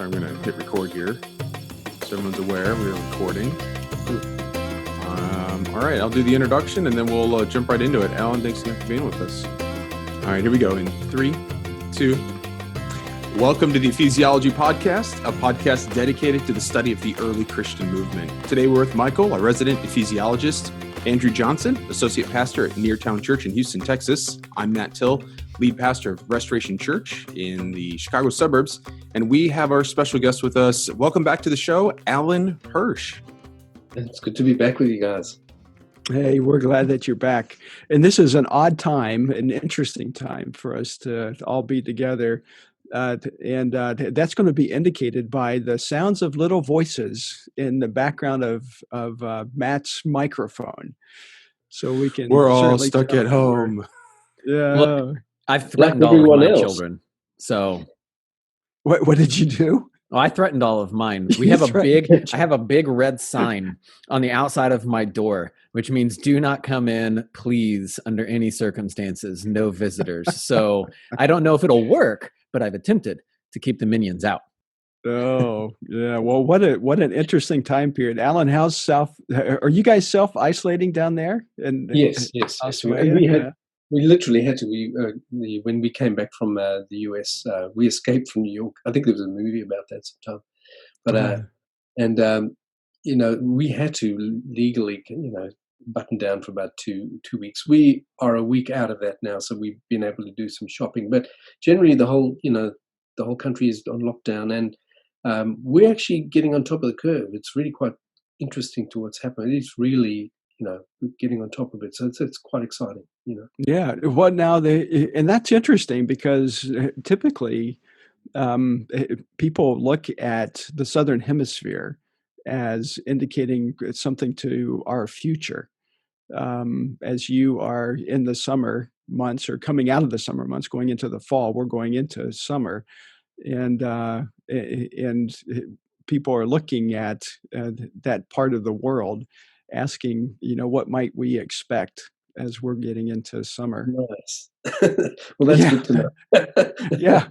So I'm going to hit record here. So everyone's aware we are recording. All right, I'll do the introduction and then we'll jump right into it. Alan, thanks again for being with us. All right, here we go in 3, 2. Welcome to the Ephesiology Podcast, a podcast dedicated to the study of the early Christian movement. Today we're with Michael, a resident ephesiologist, Andrew Johnson, associate pastor at Neartown Church in Houston, Texas. I'm Matt Till, lead pastor of Restoration Church in the Chicago suburbs, and we have our special guest with us. Welcome back to the show, Alan Hirsch. It's good to be back with you guys. Hey, we're glad that you're back. And this is an odd time, an interesting time for us to all be together. And that's going to be indicated by the sounds of little voices in the background of Matt's microphone. So we can. We're all stuck at home. Yeah. Look, I've threatened all of my children. So, what did you do? I threatened all of mine. I have a big red sign on the outside of my door, which means do not come in, please, under any circumstances, no visitors. So I don't know if it'll work, but I've attempted to keep the minions out. Oh, yeah. Well, what an interesting time period. Alan, are you guys self-isolating down there? Yes. We literally had to. When we came back from the US, we escaped from New York. I think there was a movie about that sometime. But we had to legally, button down for about two weeks. We are a week out of that now, so we've been able to do some shopping. But generally, the whole country is on lockdown, and we're actually getting on top of the curve. It's really quite interesting to what's happening. It's really, getting on top of it. So it's quite exciting, Yeah. Well, now and that's interesting because typically people look at the Southern Hemisphere as indicating something to our future. As you are in the summer months or coming out of the summer months, going into the fall, we're going into summer, and people are looking at that part of the world, asking, what might we expect as we're getting into summer? Nice. Well, that's good to know. Yeah.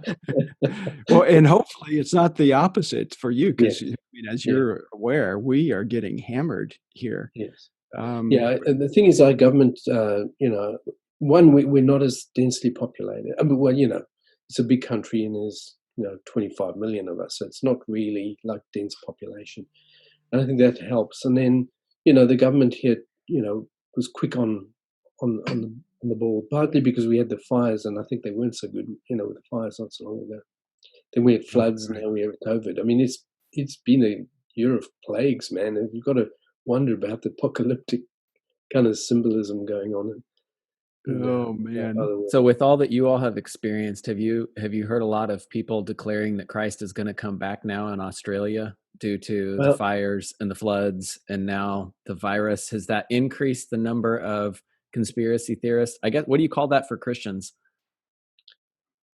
Well, and hopefully it's not the opposite for you, because as you're aware, we are getting hammered here. Yes. And the thing is, our government, we're not as densely populated. It's a big country and there's 25 million of us, so it's not really like dense population. And I think that helps. And then the government here, was quick on the ball, partly because we had the fires, and I think they weren't so good, with the fires not so long ago. Then we had floods, and now we have COVID. I mean, it's been a year of plagues, man. And you've got to wonder about the apocalyptic kind of symbolism going on. Oh man! So, with all that you all have experienced, have you heard a lot of people declaring that Christ is going to come back now in Australia due to the fires and the floods, and now the virus? Has that increased the number of conspiracy theorists? I guess, what do you call that for Christians?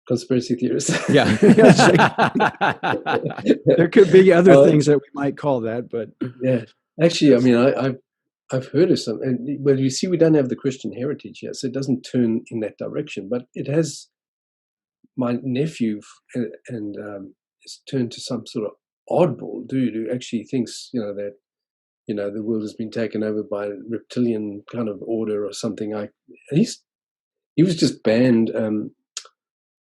Conspiracy theorists. Yeah. There could be other things that we might call that, but yeah, actually, I mean, I've heard of some. Well, you see, we don't have the Christian heritage yet, so it doesn't turn in that direction. But it has. My nephew and has turned to some sort of oddball dude who actually thinks, that the world has been taken over by a reptilian kind of order or something. He was just banned.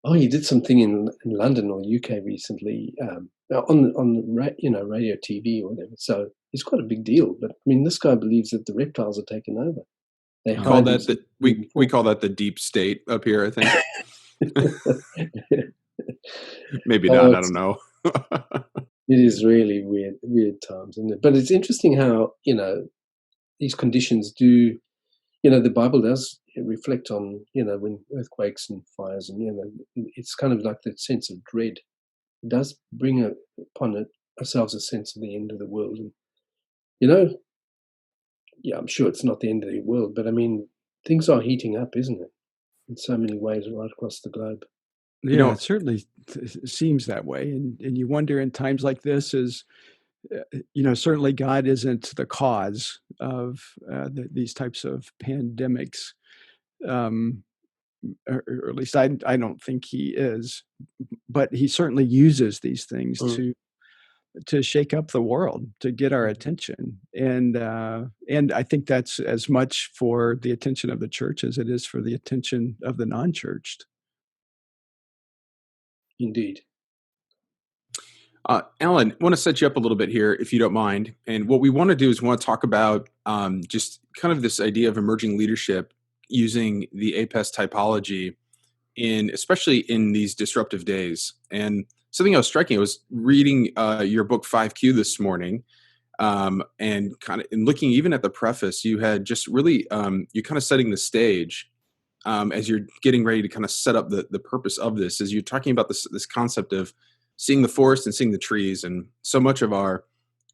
He did something in London or UK recently on radio, TV or whatever. So it's quite a big deal. But I mean, this guy believes that the reptiles are taking over. We call that the deep state up here, I think. Maybe not. I don't know. It is really weird times, isn't it? But it's interesting how, these conditions do, the Bible does reflect on, when earthquakes and fires and, it's kind of like that sense of dread. It does bring upon ourselves a sense of the end of the world. And, I'm sure it's not the end of the world, but I mean, things are heating up, isn't it? In so many ways right across the globe. It certainly seems that way. And you wonder in times like this certainly God isn't the cause of these types of pandemics. Or at least I don't think he is, but he certainly uses these things to to shake up the world, to get our attention. And I think that's as much for the attention of the church as it is for the attention of the non-churched. Indeed. Alan, I want to set you up a little bit here, if you don't mind. And what we want to do is we want to talk about just kind of this idea of emerging leadership using the APEST typology, especially in these disruptive days. And something I was striking, I was reading your book 5Q this morning, and kind of in looking even at the preface, you had just really you're kind of setting the stage as you're getting ready to kind of set up the purpose of this. As you're talking about this concept of seeing the forest and seeing the trees, and so much of our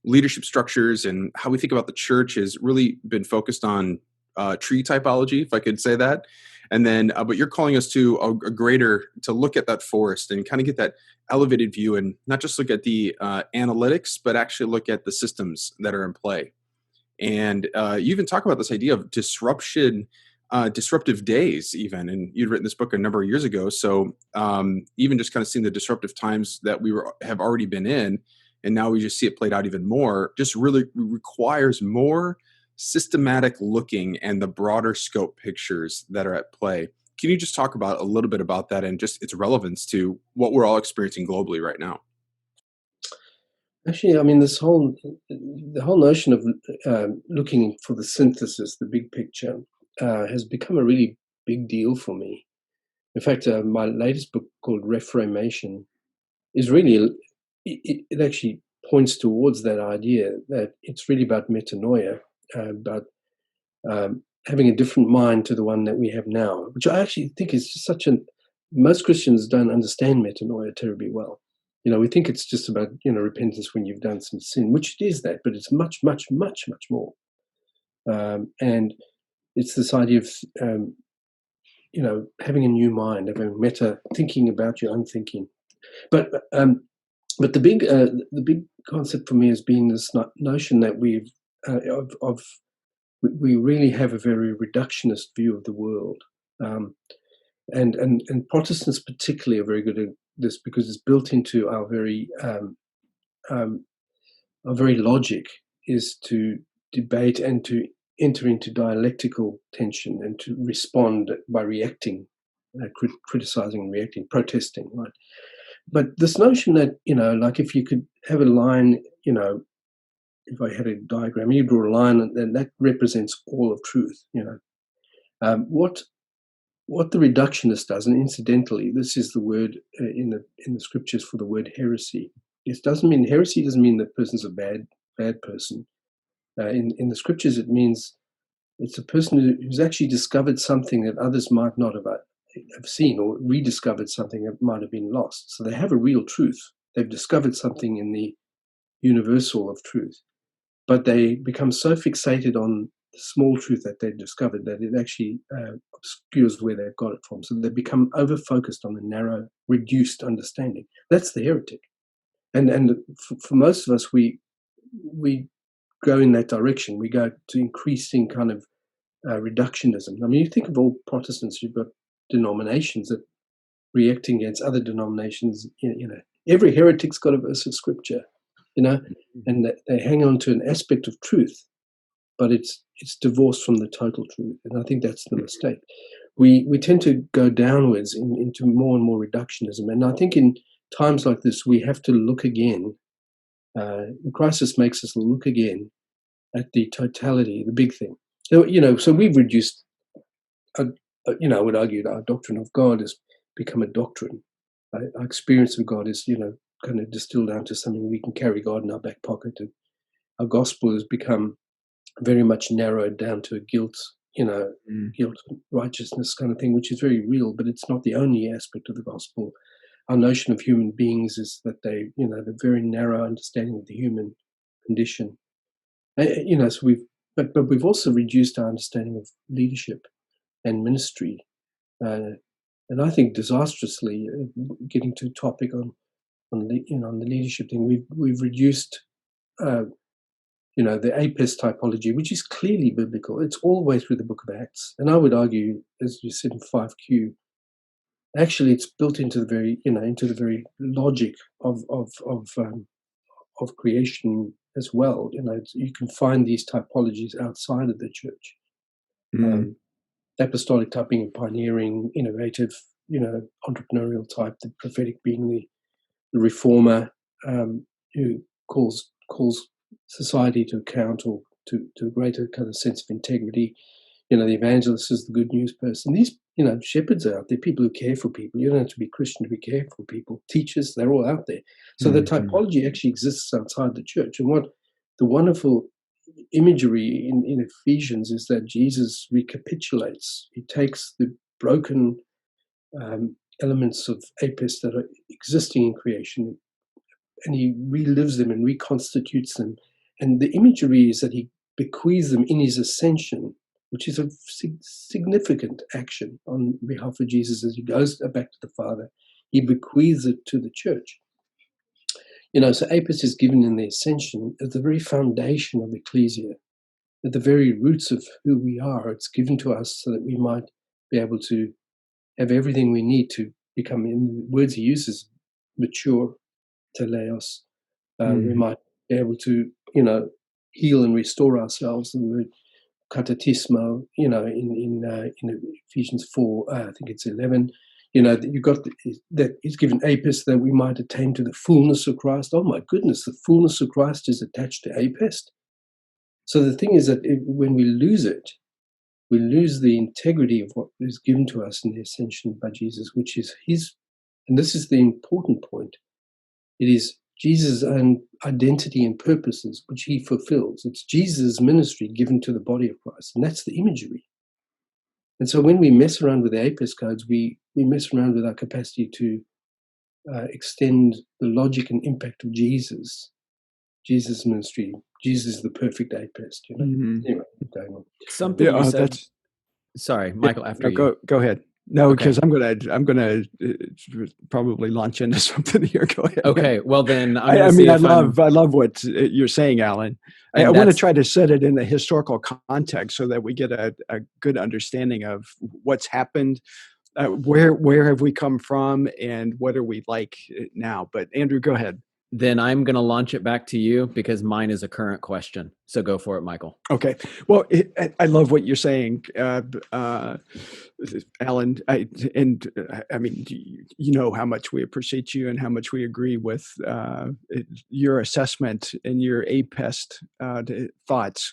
leadership structures and how we think about the church has really been focused on tree typology, if I could say that. And then, but you're calling us to to look at that forest and kind of get that elevated view, and not just look at the analytics, but actually look at the systems that are in play. And you even talk about this idea of disruptive days even, and you'd written this book a number of years ago. So even just kind of seeing the disruptive times that we have already been in, and now we just see it played out even more, just really requires more systematic looking and the broader scope pictures that are at play. Can you just talk about a little bit about that and just its relevance to what we're all experiencing globally right now? Actually, I mean, the whole notion of looking for the synthesis, the big picture, has become a really big deal for me. In fact, my latest book called Reformation is really, it actually points towards that idea that it's really about metanoia, about having a different mind to the one that we have now, which I actually think is just most Christians don't understand metanoia terribly well. We think it's just about, repentance when you've done some sin, which it is that, but it's much, much, much, much more. And it's this idea of, having a new mind, having thinking about your own thinking. But the big concept for me has been this notion that we really have a very reductionist view of the world, and Protestants particularly are very good at this because it's built into our very logic is to debate and to enter into dialectical tension and to respond by reacting, criticizing and reacting, protesting, right? But this notion that, like if you could have a line, if I had a diagram, you draw a line and that represents all of truth, what the reductionist does, and incidentally, this is the word in the scriptures for the word heresy. Heresy doesn't mean that person's a bad person. In the scriptures, it means it's a person who's actually discovered something that others might not have seen, or rediscovered something that might have been lost. So they have a real truth. They've discovered something in the universal of truth, but they become so fixated on the small truth that they've discovered that it actually obscures where they've got it from. So they become over-focused on the narrow, reduced understanding. That's the heretic. And for most of us, we go in that direction. We go to increasing kind of reductionism. I mean, you think of all Protestants, you've got denominations that reacting against other denominations. Every heretic's got a verse of scripture, and they hang on to an aspect of truth, but it's divorced from the total truth. And I think that's the mistake. We tend to go downwards into more and more reductionism. And I think in times like this, we have to look again. The crisis makes us look again at the totality, the big thing. So we've reduced, I would argue that our doctrine of God has become a doctrine. Our experience of God is, kind of distilled down to something we can carry God in our back pocket. And our gospel has become very much narrowed down to a guilt, guilt, righteousness kind of thing, which is very real, but it's not the only aspect of the gospel. Our notion of human beings is that they, the very narrow understanding of the human condition. So but we've also reduced our understanding of leadership and ministry, and I think disastrously, getting to a topic on the leadership thing, we've reduced, the APEST typology, which is clearly biblical. It's all the way through the Book of Acts, and I would argue, as you said in 5Q, actually it's built into the very, into the very logic of of creation as well. You can find these typologies outside of the church. Apostolic type being pioneering, innovative, entrepreneurial type, the prophetic being the reformer, who calls society to account, or to a greater kind of sense of integrity. The evangelist is the good news person. These, shepherds are out there, people who care for people. You don't have to be Christian to be care for people. Teachers, they're all out there. So the typology actually exists outside the church. And what the wonderful imagery in Ephesians is that Jesus recapitulates. He takes the broken elements of APEST that are existing in creation, and he relives them and reconstitutes them. And the imagery is that he bequeaths them in his ascension, which is a significant action on behalf of Jesus as he goes back to the Father. He bequeaths it to the church. So APEST is given in the ascension at the very foundation of ecclesia, at the very roots of who we are. It's given to us so that we might be able to have everything we need to become, in the words he uses, mature, teleos. We might be able to, heal and restore ourselves. The word katatismo, in Ephesians 4, I think it's 11, you've got that is given APEST that we might attain to the fullness of Christ. Oh my goodness, the fullness of Christ is attached to APEST. So the thing is that when we lose it, we lose the integrity of what is given to us in the ascension by Jesus, which is his, and this is the important point, it is Jesus' own identity and purposes, which he fulfills. It's Jesus' ministry given to the body of Christ, and that's the imagery. And so when we mess around with the APEST codes, we mess around with our capacity to extend the logic and impact of Jesus' ministry. Jesus is the perfect APEST, Anyway, going on. Something you said. Sorry, Michael. After you. Go ahead. No, because I'm gonna probably launch into something here. Go ahead. Okay. Well, then I love what you're saying, Alan. I want to try to set it in a historical context so that we get a good understanding of what's happened, where have we come from, and what are we like now. But Andrew, go ahead. Then I'm going to launch it back to you because mine is a current question. So go for it, Michael. Okay. Well, I love what you're saying, Alan. I mean, you know how much we appreciate you and how much we agree with your assessment and your APEST thoughts.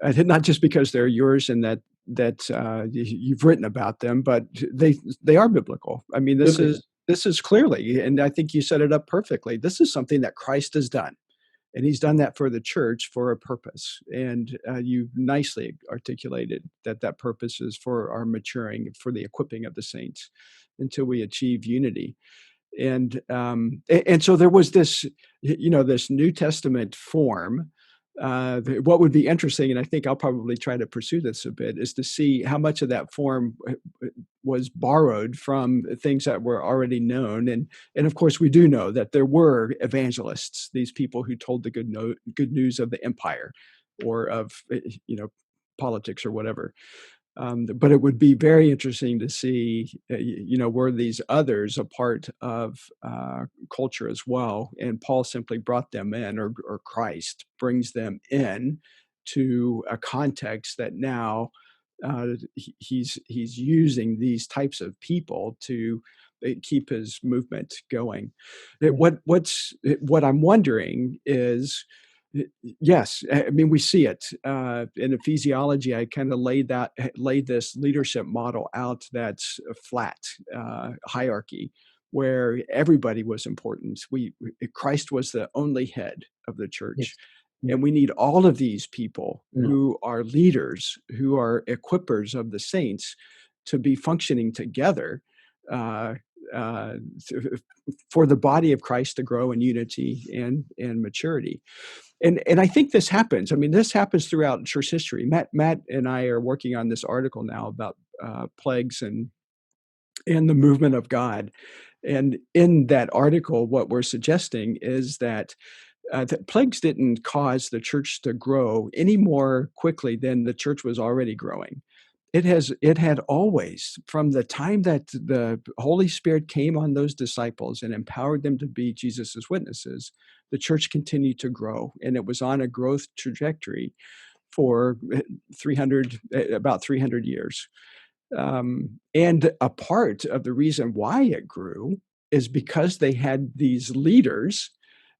Not just because they're yours and that you've written about them, but they are biblical. I mean, this is clearly, and I think you set it up perfectly. This is something that Christ has done, and he's done that for the church for a purpose. And you nicely articulated that purpose is for our maturing, for the equipping of the saints until we achieve unity. And so there was this, this New Testament form. What would be interesting, and I think I'll probably try to pursue this a bit, is to see how much of that form was borrowed from things that were already known. And of course, we do know that there were evangelists, these people who told the good news of the empire or of, politics or whatever. But it would be very interesting to see, were these others a part of culture as well? And Paul simply brought them in, or Christ brings them in to a context that now he's using these types of people to keep his movement going. What I'm wondering is, yes, I mean, we see it in ephesiology. I kind of laid this leadership model out that's a flat hierarchy where everybody was important. Christ was the only head of the church. Yes. And we need all of these people who are leaders, who are equippers of the saints, to be functioning together for the body of Christ to grow in unity and maturity. And I think this happens. I mean, this happens throughout church history. Matt and I are working on this article now about plagues and the movement of God. And in that article, what we're suggesting is that plagues didn't cause the church to grow any more quickly than the church was already growing. It had always, from the time that the Holy Spirit came on those disciples and empowered them to be Jesus's witnesses, the church continued to grow, and it was on a growth trajectory for about 300 years. And a part of the reason why it grew is because they had these leaders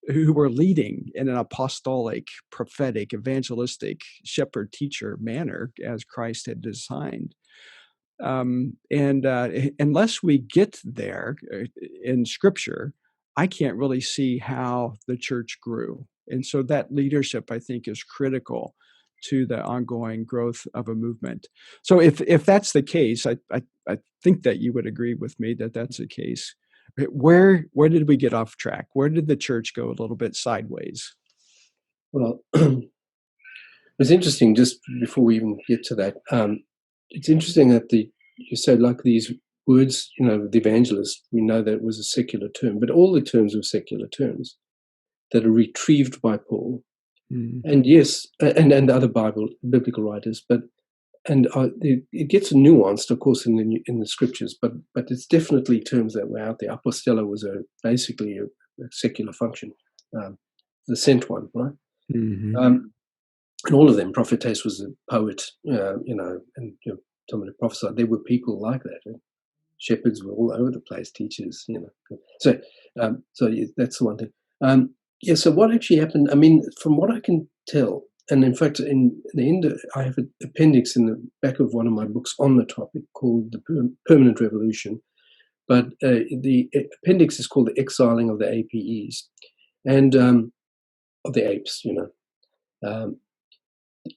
who were leading in an apostolic, prophetic, evangelistic, shepherd teacher manner as Christ had designed. Unless we get there in Scripture, I can't really see how the church grew. And so that leadership, I think, is critical to the ongoing growth of a movement. So if that's the case, I think that you would agree with me that that's the case. Where did we get off track? Where did the church go a little bit sideways? Well, it's interesting, just before we even get to that, it's interesting that you said, like, these words, the evangelist, we know that it was a secular term, but all the terms were secular terms that are retrieved by Paul. Mm. And yes, and other biblical writers, it gets nuanced, of course, in the scriptures, but it's definitely terms that were out there. Apostello was basically a secular function, the sent one, right? Mm-hmm. And all of them. Prophetess was a poet, and someone who prophesied. There were people like that. And shepherds were all over the place, teachers, So that's the one thing. So what actually happened? I mean, from what I can tell. And in fact, in the end, I have an appendix in the back of one of my books on the topic called The Permanent Revolution. But the appendix is called The Exiling of the APEs and of the apes,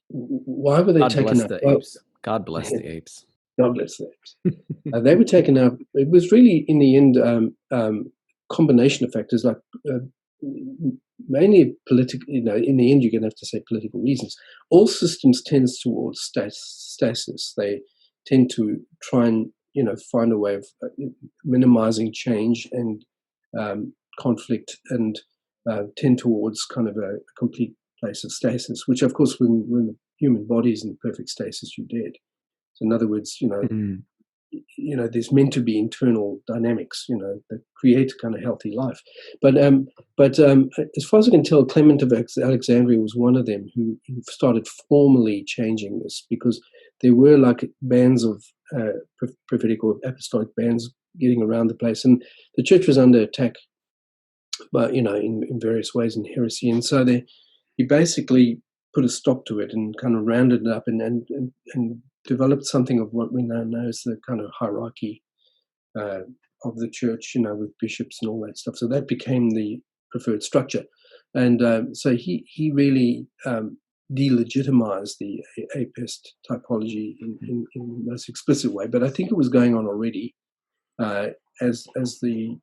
why were they taken up? God bless the apes. God bless the apes. They were taken up. It was really, in the end, combination of factors, like mainly political. In the end, you're going to have to say political reasons. All systems tends towards stasis. They tend to try and find a way of minimizing change and conflict, and tend towards kind of a complete place of stasis. Which, of course, when the human body is in perfect stasis, you're dead. So, in other words, there's meant to be internal dynamics, that create a kind of healthy life. But as far as I can tell, Clement of Alexandria was one of them who started formally changing this, because there were like bands of prophetic or apostolic bands getting around the place, and the church was under attack, but in various ways in heresy, and so he basically put a stop to it and kind of rounded it up and developed something of what we now know as the kind of hierarchy of the church, with bishops and all that stuff. So that became the preferred structure. And so he really delegitimized the APEST typology in the most explicit way. But I think it was going on already as the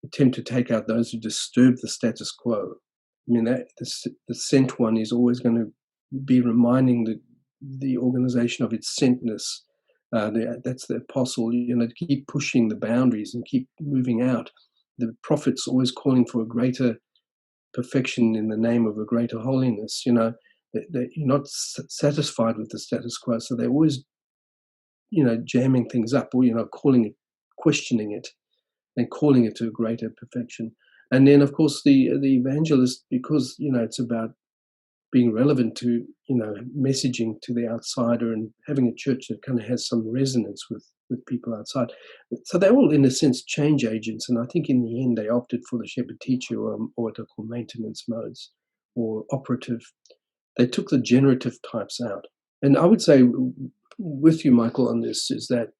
attempt to take out those who disturb the status quo. I mean, the sent one is always going to be reminding the organization of its sentness. That's the apostle, to keep pushing the boundaries and keep moving out. The prophet's always calling for a greater perfection in the name of a greater holiness. They're not satisfied with the status quo, so they're always, jamming things up, or questioning it, and calling it to a greater perfection. And then, of course, the evangelist, because it's about being relevant to, messaging to the outsider and having a church that kind of has some resonance with people outside. So they're all, in a sense, change agents. And I think in the end, they opted for the shepherd teacher, or what are called maintenance modes, or operative. They took the generative types out. And I would say with you, Michael, on this is that,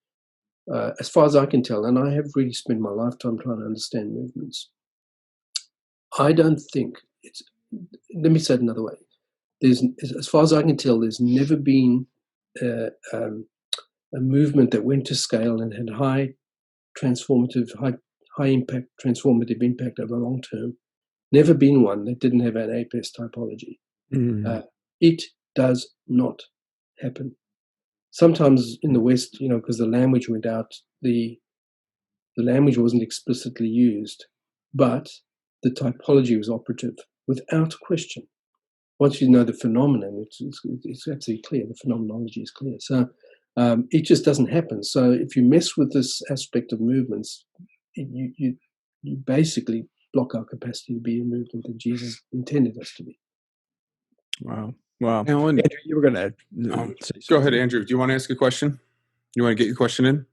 as far as I can tell, and I have really spent my lifetime trying to understand movements, I don't think let me say it another way. As far as I can tell, there's never been a movement that went to scale and had high impact, transformative impact over long term. Never been one that didn't have an APEST typology. Mm-hmm. It does not happen. Sometimes in the West, because the language went out, the language wasn't explicitly used, but the typology was operative without question. Once you know the phenomenon, it's absolutely clear. The phenomenology is clear. So It just doesn't happen. So if you mess with this aspect of movements, you basically block our capacity to be a movement that Jesus intended us to be. Wow. Alan, Andrew, you were going to say go ahead, something. Andrew. Do you want to ask a question? You want to get your question in?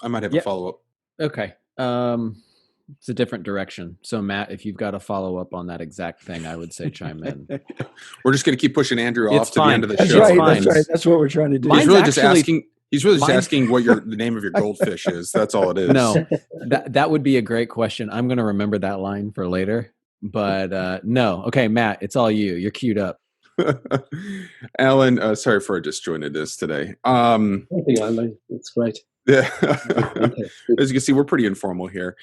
I might have a follow-up. Okay. It's a different direction. So Matt, if you've got a follow up on that exact thing, I would say chime in. We're just going to keep pushing Andrew off to the end of the That's show. right. That's right. That's what we're trying to do. He's Mine's really just actually- asking. He's really just asking what the name of your goldfish is. That's all it is. No, that would be a great question. I'm going to remember that line for later. But no. Okay, Matt, it's all you. You're queued up. Alan, sorry for disjointedness today. It's great. Yeah. As you can see, we're pretty informal here.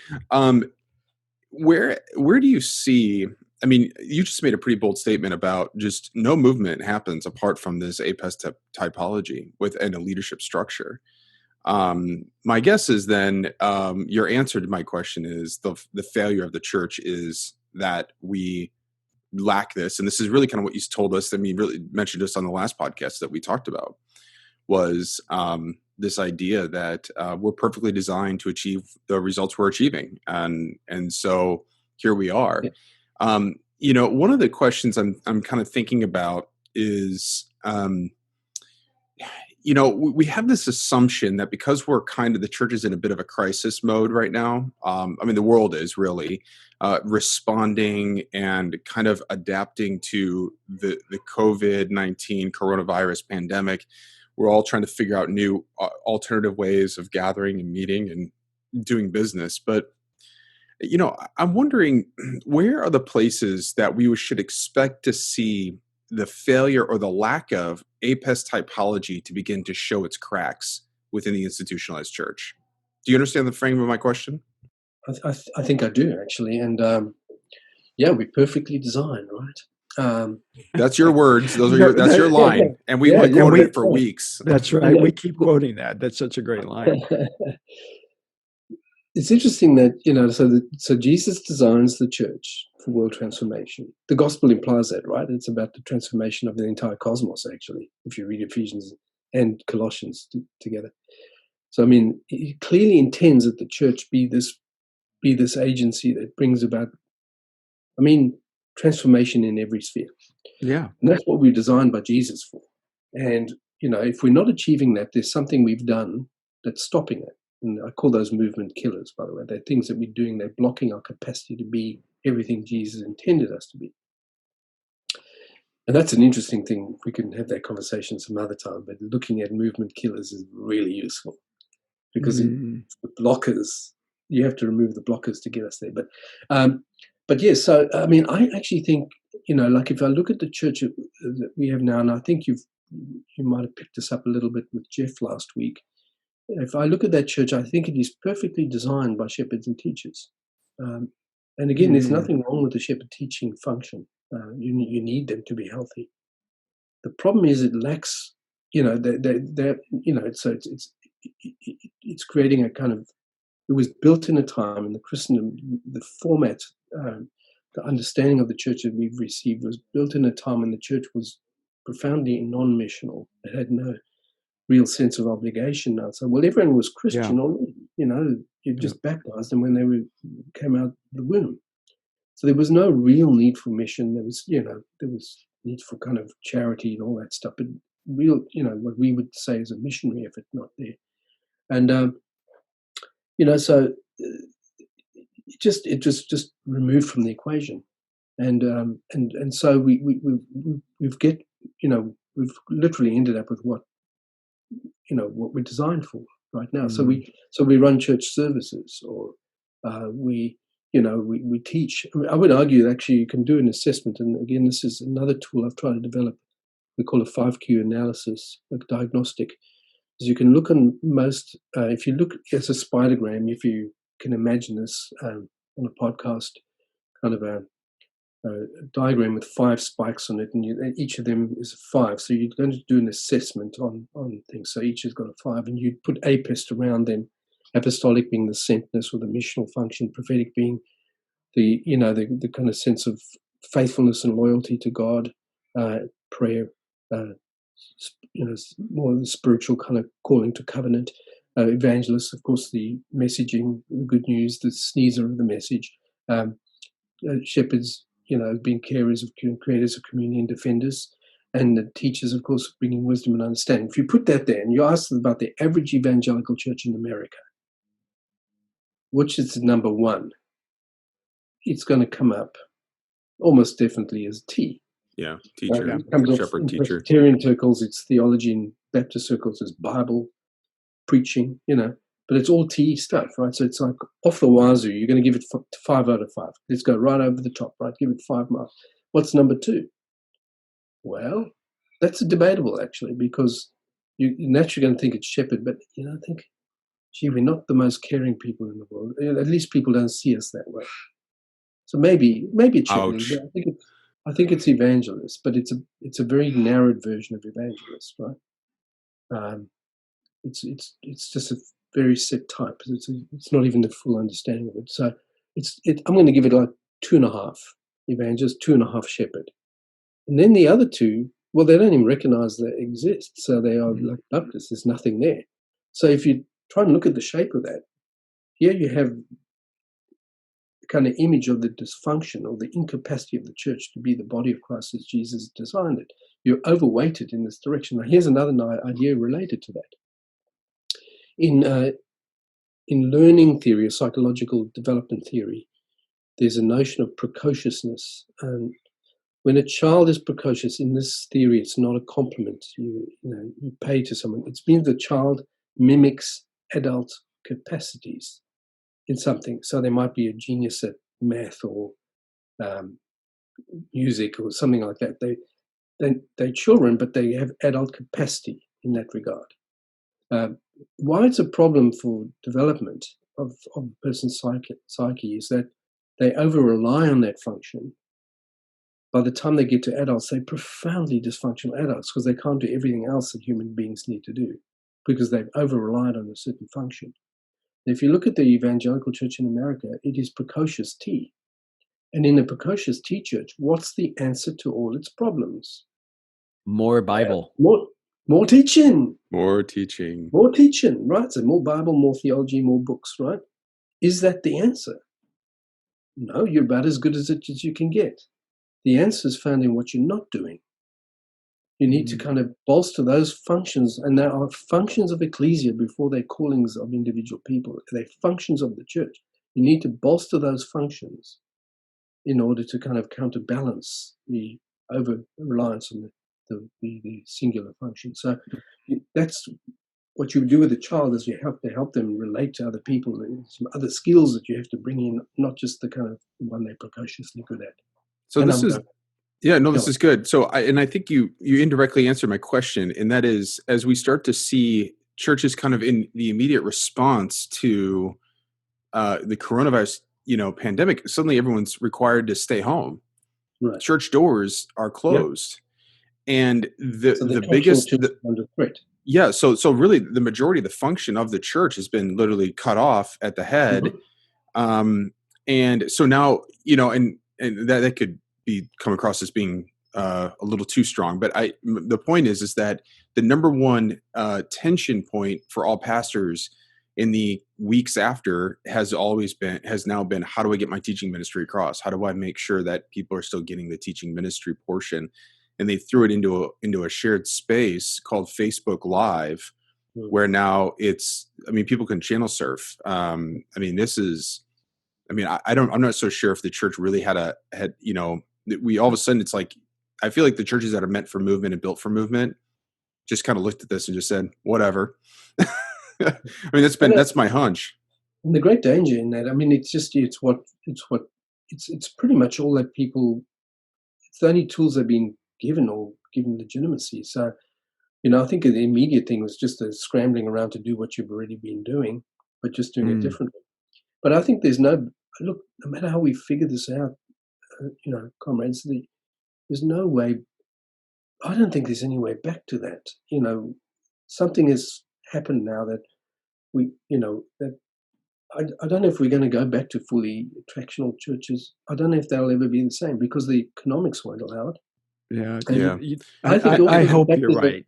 Where do you see? I mean, you just made a pretty bold statement about just no movement happens apart from this APEST typology within a leadership structure. My guess is then your answer to my question is the failure of the church is that we lack this, and this is really kind of what you told us. I mean, really mentioned us on the last podcast that we talked about was this idea that we're perfectly designed to achieve the results we're achieving, and so here we are. Yeah. One of the questions I'm kind of thinking about is, we have this assumption that because we're the church is in a bit of a crisis mode right now. I mean, the world is really responding and kind of adapting to the COVID-19 coronavirus pandemic. We're all trying to figure out new alternative ways of gathering and meeting and doing business. But, I'm wondering, where are the places that we should expect to see the failure or the lack of APEST typology to begin to show its cracks within the institutionalized church? Do you understand the frame of my question? I think I do, actually. And we're perfectly designed, right? That's your words. That's your line. And we quoted it for weeks. That's right. We keep quoting that. That's such a great line. It's interesting that, so Jesus designs the church for world transformation. The gospel implies that, right? It's about the transformation of the entire cosmos, actually, if you read Ephesians and Colossians together. So, I mean, he clearly intends that the church be this agency that brings about, transformation in every sphere. Yeah. And that's what we're designed by Jesus for. And, if we're not achieving that, there's something we've done that's stopping it. And I call those movement killers, by the way. They're things that we're doing. They're blocking our capacity to be everything Jesus intended us to be. And that's an interesting thing. We can have that conversation some other time. But looking at movement killers is really useful because the blockers, you have to remove the blockers to get us there. But yes, so, I actually think, like if I look at the church that we have now, and I think you might have picked this up a little bit with Jeff last week. If I look at that church, I think it is perfectly designed by shepherds and teachers. And again, there's nothing wrong with the shepherd teaching function. You need them to be healthy. The problem is it lacks, so it's creating a kind of, it was built in a time in the Christendom, the format, the understanding of the church that we've received was built in a time when the church was profoundly non-missional. It had no real sense of obligation now. So, everyone was Christian already, you just baptized them when they came out of the womb. So there was no real need for mission. There was, there was need for kind of charity and all that stuff, but real, what we would say is a missionary effort, not there. And, so it just removed from the equation. And so we've literally ended up with what we're designed for right now. Mm-hmm. So we run church services, or we teach. I would argue that actually you can do an assessment, and again, this is another tool I've tried to develop. We call a 5Q analysis, a diagnostic. Is you can look on most. If you look as a spidergram, if you can imagine this on a podcast, kind of a diagram with 5 spikes on it, and each of them is a 5. So you're going to do an assessment on things. So each has got a 5, and you put APEST around them. Apostolic being the sentness or the missional function, prophetic being the kind of sense of faithfulness and loyalty to God, prayer, more the spiritual kind of calling to covenant. Evangelists, of course, the messaging, the good news, the sneezer of the message. Shepherds, being carers of creators of community and defenders. And the teachers, of course, bringing wisdom and understanding. If you put that there, and you ask them about the average evangelical church in America, which is number one, it's going to come up almost definitely as T. Yeah, teacher, it comes shepherd, in teacher. Presbyterian circles, it's theology. In Baptist circles, it's Bible, preaching, but it's all T stuff, right? So it's like off the wazoo. You're going to give it 5 out of 5. Let's go right over the top, right? Give it 5 marks. What's number 2? Well, that's debatable, actually, because you're naturally going to think it's shepherd, but I think, gee, we're not the most caring people in the world. At least people don't see us that way. So maybe it's shepherd. I think it's evangelist, but it's a very narrowed version of evangelist, right? It's just a very set type. It's not even the full understanding of it. So I'm going to give it like 2.5 evangelist, 2.5 shepherd. And then the other 2, well, they don't even recognize they exist. So they are like Baptists. There's nothing there. So if you try and look at the shape of that, here you have the kind of image of the dysfunction or the incapacity of the church to be the body of Christ as Jesus designed it. You're overweighted in this direction. Now, here's another idea related to that. In learning theory or psychological development theory, there's a notion of precociousness. And when a child is precocious, in this theory, it's not a compliment. You pay to someone. It means the child mimics adult capacities in something. So they might be a genius at math or music or something like that. They're children, but they have adult capacity in that regard. Why it's a problem for development of a person's psyche is that they over-rely on that function. By the time they get to adults, they're profoundly dysfunctional adults because they can't do everything else that human beings need to do because they've over-relied on a certain function. And if you look at the evangelical church in America, it is precocious T. And in a precocious T church, what's the answer to all its problems? More Bible. More teaching. More teaching. More teaching, right? So more Bible, more theology, more books, right? Is that the answer? No, you're about as good as you can get. The answer is found in what you're not doing. You need to kind of bolster those functions, and there are functions of ecclesia before they're callings of individual people. They're functions of the church. You need to bolster those functions in order to kind of counterbalance the over-reliance on the singular function. So that's what you do with a child, is you have to help them relate to other people and some other skills that you have to bring in, not just the kind of one they're precociously good at. So this is good. So I think you indirectly answered my question, and that is, as we start to see churches kind of in the immediate response to the coronavirus, pandemic, suddenly everyone's required to stay home. Right. Church doors are closed, and the biggest under threat. Yeah, so really the majority of the function of the church has been literally cut off at the head, and so now and that could come across as being a little too strong. But the point is that the number one tension point for all pastors in the weeks after has now been, how do I get my teaching ministry across? How do I make sure that people are still getting the teaching ministry portion? And they threw it into a shared space called Facebook Live, where now people can channel surf. I'm not so sure if the church really had we all of a sudden, it's like, I feel like the churches that are meant for movement and built for movement just kind of looked at this and just said, whatever. That's my hunch. And the great danger in that, it's pretty much all that people, it's the only tools they've been given legitimacy. So, I think the immediate thing was just a scrambling around to do what you've already been doing, but just doing it differently. But I think no matter how we figure this out, comrades, there's no way, I don't think there's any way back to that. Something has happened now that that I don't know if we're going to go back to fully attractional churches. I don't know if they'll ever be the same because the economics won't allow it. Yeah. I hope you're right.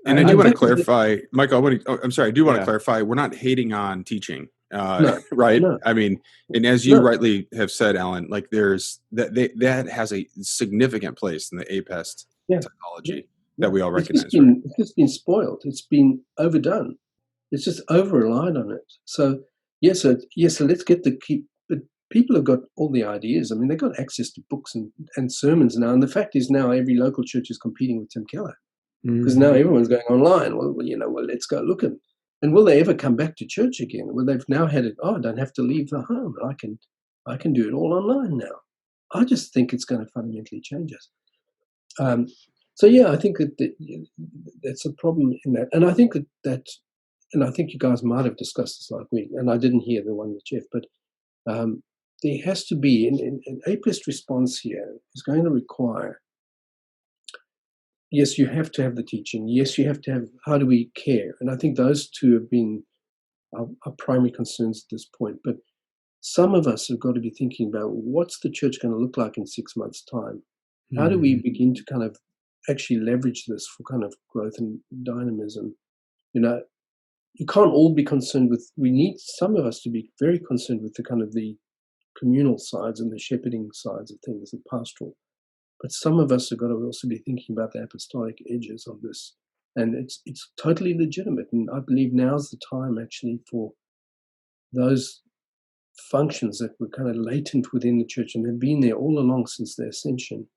And I do want to clarify, Michael. I'm sorry. I do want to clarify. We're not hating on teaching, No, right? no. I mean, and as you rightly have said, Alan, like there's that has a significant place in the APEST technology that we all recognize. It's just been spoiled. It's been overdone. It's just over-relied on it. So yes, so let's get but people have got all the ideas. I mean, they've got access to books and sermons now. And the fact is now every local church is competing with Tim Keller. Because now everyone's going online. Well, let's go looking. And will they ever come back to church again? Well, they've now had it. Oh, I don't have to leave the home. I can do it all online now. I just think it's going to fundamentally change us. So yeah, I think that's a problem in that. And I think and I think you guys might have discussed this like we. And I didn't hear the one with Jeff, but there has to be an APEST response here is going to require. Yes, you have to have the teaching. Yes, you have to have how do we care? And I think those two have been our primary concerns at this point. But some of us have got to be thinking about what's the church going to look like in 6 months' time? How do we begin to kind of actually leverage this for kind of growth and dynamism? You can't all be concerned with, we need some of us to be very concerned with the kind of the communal sides and the shepherding sides of things, the pastoral. But some of us have got to also be thinking about the apostolic edges of this. And it's totally legitimate. And I believe now's the time actually for those functions that were kind of latent within the church and have been there all along since the ascension.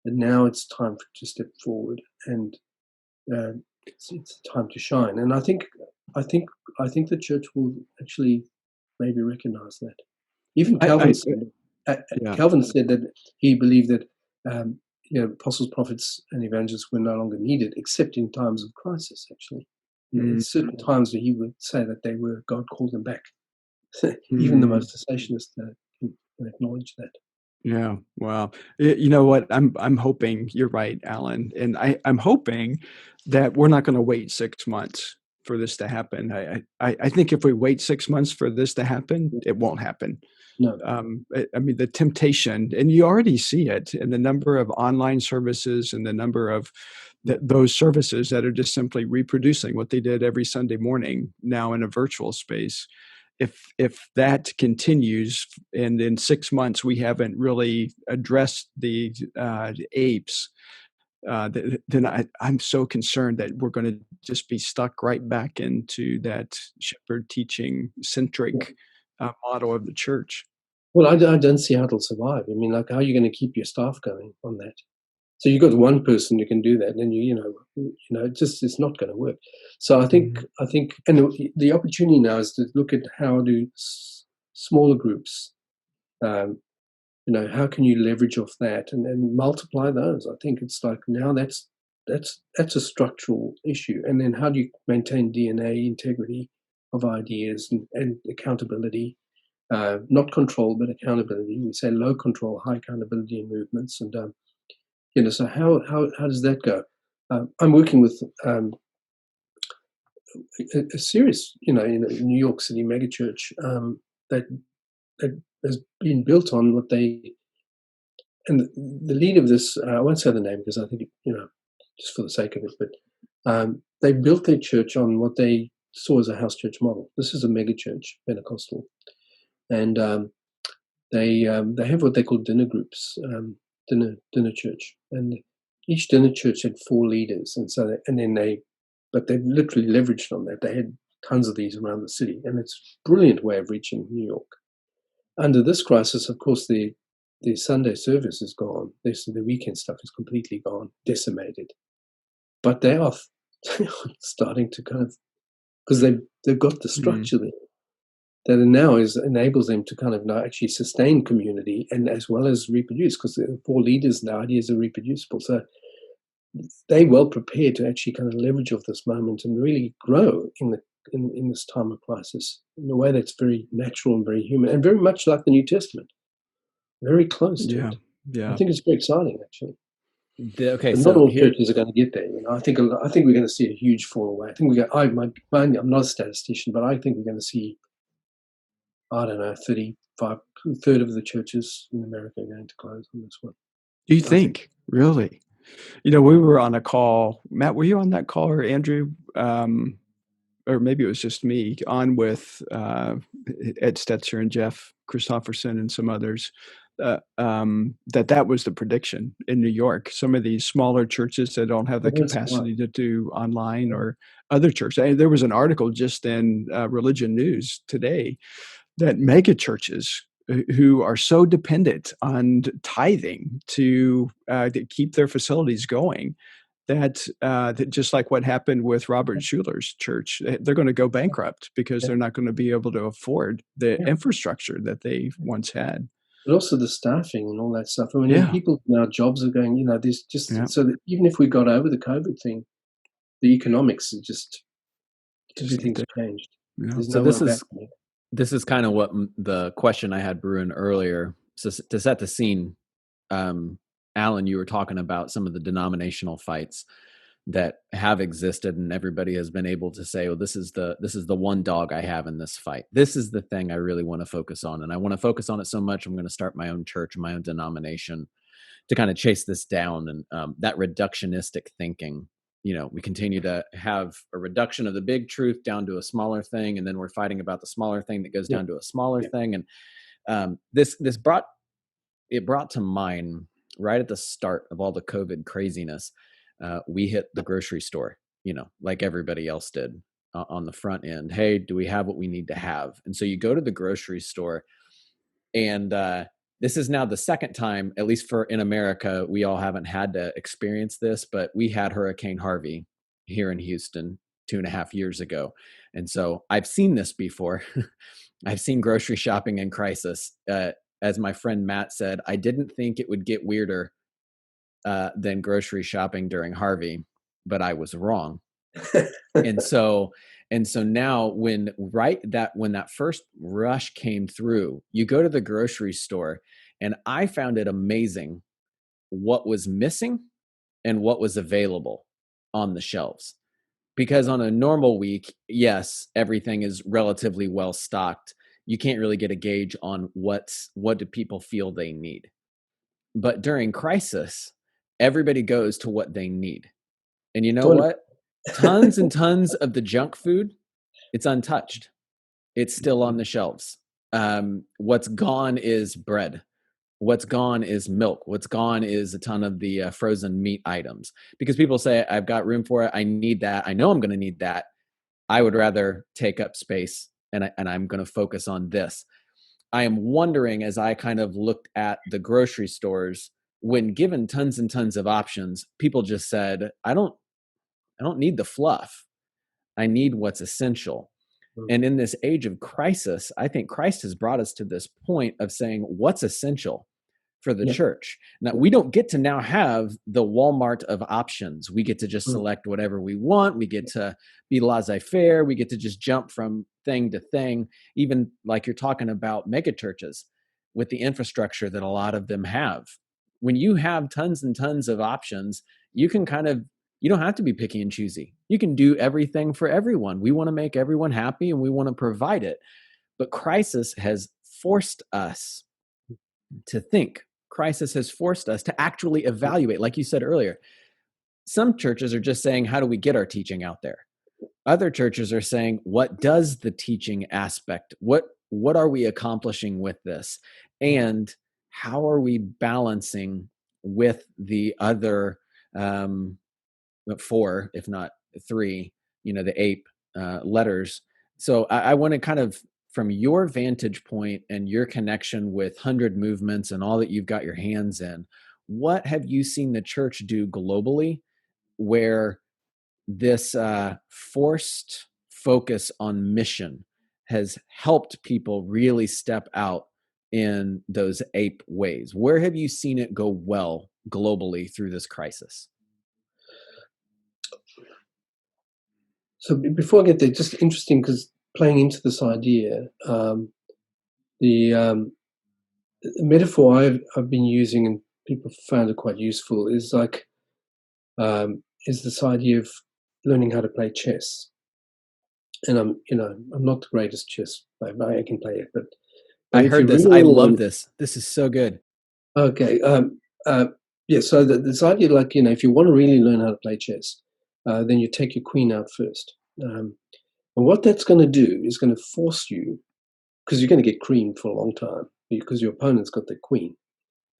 And now it's time to step forward and it's time to shine. And I think the church will actually maybe recognize that. Even Calvin Calvin said that he believed that apostles, prophets, and evangelists were no longer needed, except in times of crisis. Actually, in certain times where he would say that they were, God called them back. Even the most cessationist can acknowledge that. Yeah, well, you know what? I'm hoping you're right, Alan, and I'm hoping that we're not going to wait 6 months for this to happen. I think if we wait 6 months for this to happen, it won't happen. No. I mean, the temptation, and you already see it in the number of online services and the number of those services that are just simply reproducing what they did every Sunday morning now in a virtual space. If that continues and in 6 months we haven't really addressed the apes, then I'm so concerned that we're going to just be stuck right back into that shepherd teaching centric model of the church. Well, I don't see how it'll survive. I mean, like, how are you going to keep your staff going on that? So you've got one person who can do that, and then it's not going to work. So I think, and the opportunity now is to look at how do smaller groups, how can you leverage off that and multiply those? I think it's like now that's a structural issue, and then how do you maintain DNA integrity of ideas and accountability? Not control, but accountability. We say low control, high accountability in movements, and so how does that go? I'm working with a serious, in a New York City megachurch that has been built on what they, and the lead of this, I won't say the name because I think just for the sake of it, but they built their church on what they saw as a house church model. This is a megachurch, Pentecostal. And they have what they call dinner groups, dinner church, and each dinner church had 4 leaders, but they've literally leveraged on that. They had tons of these around the city, and it's a brilliant way of reaching New York. Under this crisis, of course, the Sunday service is gone. The weekend stuff is completely gone, decimated. But they are starting to kind of, because they've got the structure there. That now enables them to kind of now actually sustain community and as well as reproduce, because the 4 leaders and the ideas are reproducible. So they're well prepared to actually kind of leverage off this moment and really grow in this time of crisis in a way that's very natural and very human and very much like the New Testament, very close to it. Yeah, I think it's very exciting actually. Okay, but not all churches are going to get there. I think we're going to see a huge fall away. I think I'm not a statistician, but I think we're going to see, I don't know, 35, a third of the churches in America are going to close on this one. Do you think? Really? We were on a call. Matt, were you on that call, or Andrew? Or maybe it was just me, on with Ed Stetzer and Jeff Christopherson and some others, that was the prediction in New York. Some of these smaller churches that don't have the capacity to do online, or other churches. There was an article just in Religion News today that mega churches who are so dependent on tithing to keep their facilities going, that just like what happened with Robert Schuller's church, they're going to go bankrupt because they're not going to be able to afford the infrastructure that they once had. But also the staffing and all that stuff. I mean, people now, jobs are going, there's just, so that even if we got over the COVID thing, the economics are just everything's changed. Yeah. So this is kind of what the question I had brewing earlier. So to set the scene, Alan, you were talking about some of the denominational fights that have existed, and everybody has been able to say, well, this is the one dog I have in this fight. This is the thing I really want to focus on. And I want to focus on it so much, I'm going to start my own church, my own denomination, to kind of chase this down. And that reductionistic thinking, we continue to have a reduction of the big truth down to a smaller thing. And then we're fighting about the smaller thing that goes down to a smaller thing. And this brought to mind, right at the start of all the COVID craziness, we hit the grocery store, like everybody else did on the front end. Hey, do we have what we need to have? And so you go to the grocery store, and this is now the second time, at least in America, we all haven't had to experience this, but we had Hurricane Harvey here in Houston 2.5 years ago. And so I've seen this before. I've seen grocery shopping in crisis. As my friend Matt said, I didn't think it would get weirder than grocery shopping during Harvey, but I was wrong. and so now when that first rush came through, you go to the grocery store, and I found it amazing what was missing and what was available on the shelves. Because on a normal week, yes, everything is relatively well stocked. You can't really get a gauge on what do people feel they need. But during crisis, everybody goes to what they need. And you know what? Tons and tons of the junk food, it's untouched. It's still on the shelves. What's gone is bread. What's gone is milk. What's gone is a ton of the frozen meat items. Because people say, I've got room for it. I need that. I know I'm going to need that. I would rather take up space, and I'm going to focus on this. I am wondering, as I kind of looked at the grocery stores, when given tons and tons of options, people just said, I don't need the fluff. I need what's essential. And in this age of crisis, I think Christ has brought us to this point of saying what's essential for the church. Now, we don't get to now have the Walmart of options. We get to just select whatever we want. We get to be laissez-faire. We get to just jump from thing to thing, even like you're talking about mega churches with the infrastructure that a lot of them have. When you have tons and tons of options, you can you don't have to be picky and choosy. You can do everything for everyone. We want to make everyone happy, and we want to provide it. But crisis has forced us to think. Crisis has forced us to actually evaluate. Like you said earlier, some churches are just saying, how do we get our teaching out there? Other churches are saying, what does the teaching aspect, what are we accomplishing with this? And how are we balancing with the other 4, if not 3, the APE letters? So I want to kind of, from your vantage point and your connection with 100 movements and all that you've got your hands in, what have you seen the church do globally where this forced focus on mission has helped people really step out in those APE ways? Where have you seen it go well globally through this crisis? So before I get there, just interesting, because playing into this idea, the metaphor I've been using, and people found it quite useful, is like is this idea of learning how to play chess. And I'm not the greatest chess player, but I can play it. But I heard this. I love this. This is so good. Okay. Yeah, so this idea, like, if you want to really learn how to play chess, then you take your queen out first. And what that's going to do is going to force you, because you're going to get creamed for a long time because your opponent's got the queen.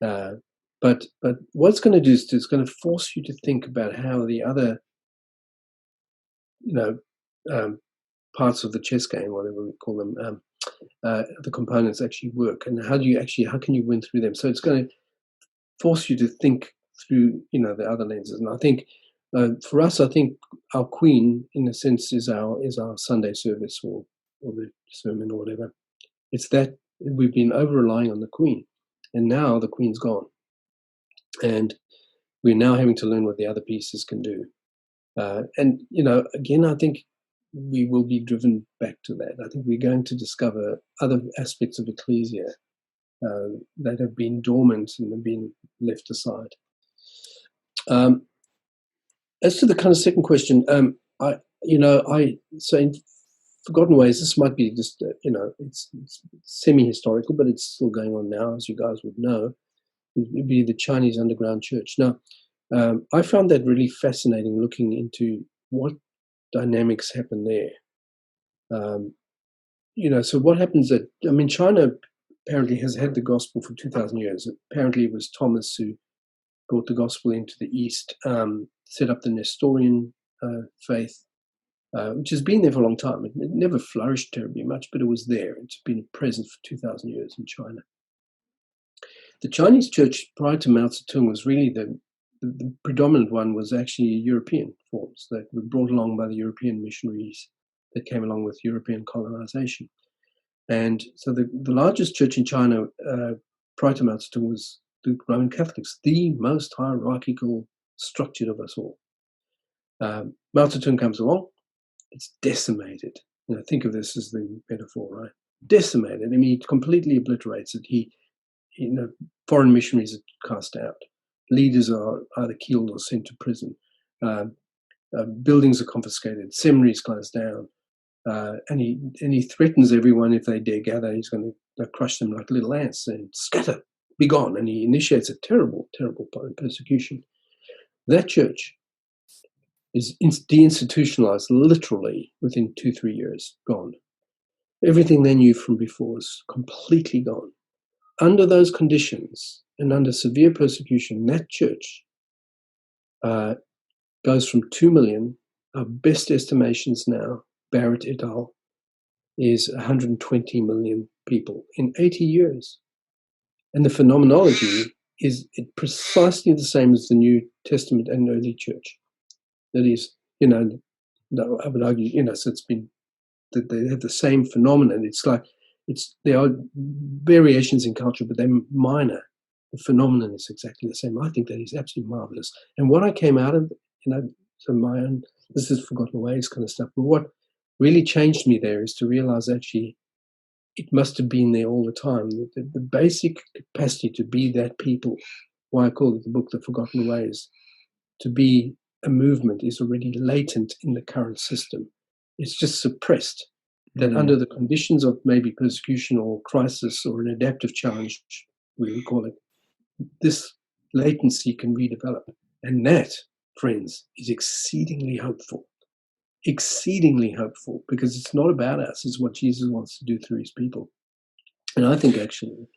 But what it's going to do is it's going to force you to think about how the other, parts of the chess game, whatever we call them, the components actually work, and how can you win through them? So it's going to force you to think through, the other lenses. And I think for us, I think our queen, in a sense, is our Sunday service or the sermon or whatever. It's that we've been over relying on the queen, and now the queen's gone, and we're now having to learn what the other pieces can do. And again, I think we will be driven back to that. I think we're going to discover other aspects of ecclesia that have been dormant and have been left aside. As to the kind of second question, so in Forgotten Ways, this might be just, it's semi-historical, but it's still going on now, as you guys would know. It would be the Chinese underground church. Now, I found that really fascinating, looking into what dynamics happen there. So what happens China apparently has had the gospel for 2,000 years. Apparently it was Thomas who brought the gospel into the East, set up the Nestorian faith, which has been there for a long time. It never flourished terribly much, but it was there. It's been present for 2,000 years in China. The Chinese church prior to Mao Zedong was really the predominant one, was actually European forms that were brought along by the European missionaries that came along with European colonization. And so the largest church in China prior to Mao Zedong was the Roman Catholics, the most hierarchical, structured of us all. Mao Zedong comes along, it's decimated. Think of this as the metaphor, right? Decimated. He completely obliterates it. Foreign missionaries are cast out. Leaders are either killed or sent to prison. Buildings are confiscated. Seminaries closed down. And he threatens everyone, if they dare gather, he's going to crush them like little ants and scatter, be gone. And he initiates a terrible, terrible persecution. That church is deinstitutionalized literally within 2-3 years, gone. Everything they knew from before is completely gone. Under those conditions and under severe persecution, that church goes from 2 million, our best estimations now, Barrett et al., is 120 million people in 80 years. And the phenomenology is precisely the same as the New Testament and early church. That is, I would argue, so it's been that they have the same phenomenon. It's like there are variations in culture, but they're minor. The phenomenon is exactly the same. I think that is absolutely marvelous. And what I came out of, so my own, this is Forgotten Ways kind of stuff, but what really changed me there is to realize actually it must have been there all the time. The basic capacity to be that people, why I call it the book, The Forgotten Ways, to be a movement is already latent in the current system. It's just suppressed. That under the conditions of maybe persecution or crisis or an adaptive challenge, we would call it, this latency can redevelop. And that, friends, is exceedingly hopeful. Exceedingly hopeful, because it's not about us, it's what Jesus wants to do through his people. And I think actually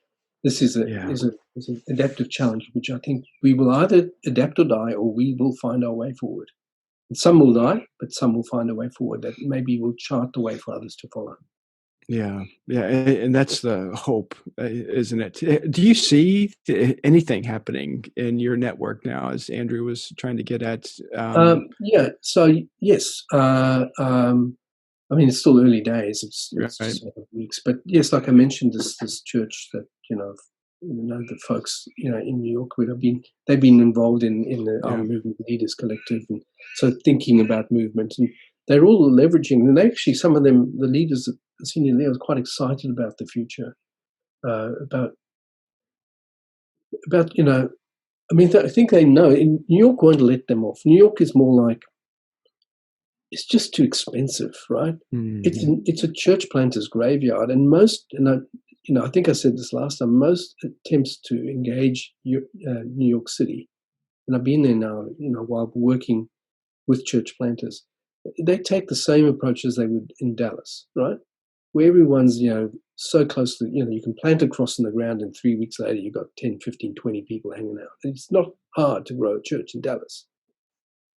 this is an adaptive challenge, which I think we will either adapt or die, or we will find our way forward. And some will die, but some will find a way forward that maybe will chart the way for others to follow. Yeah, and that's the hope, isn't it? Do you see anything happening in your network now, as Andrew was trying to get at? So yes. It's still early days. It's right. weeks, but yes, like I mentioned, this church that the folks in New York they've been involved in the Movement Leaders Collective, and so thinking about movement, and they're all leveraging. And they actually, some of them, the leaders, the senior leaders, quite excited about the future. I think they know. In New York, won't let them off. New York is more like, it's just too expensive, right? Mm-hmm. It's a church planter's graveyard, and I think I said this last time. Most attempts to engage New York City and I've been there now, while working with church planters, they take the same approach as they would in Dallas, right? Where everyone's, so close to, you can plant a cross in the ground and 3 weeks later you've got 10, 15, 20 people hanging out. It's not hard to grow a church in Dallas.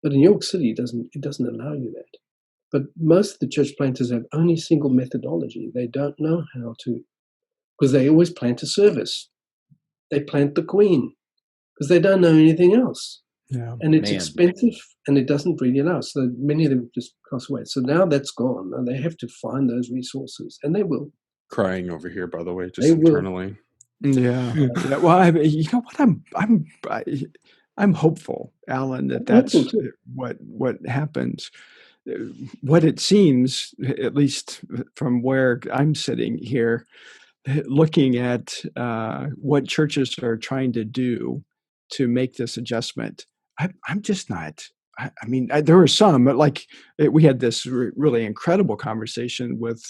But in York City, it doesn't allow you that. But most of the church planters have only single methodology. They don't know how to, because they always plant a service. They plant the queen because they don't know anything else. Yeah. And it's expensive and it doesn't really allow. So many of them just pass away. So now that's gone. And they have to find those resources, and they will. Crying over here, by the way, just internally. Yeah. Well, you know what? I'm hopeful, Alan, that's what happens. What it seems, at least from where I'm sitting here, looking at what churches are trying to do to make this adjustment, I'm just not. I mean, there were some, like we had this really incredible conversation with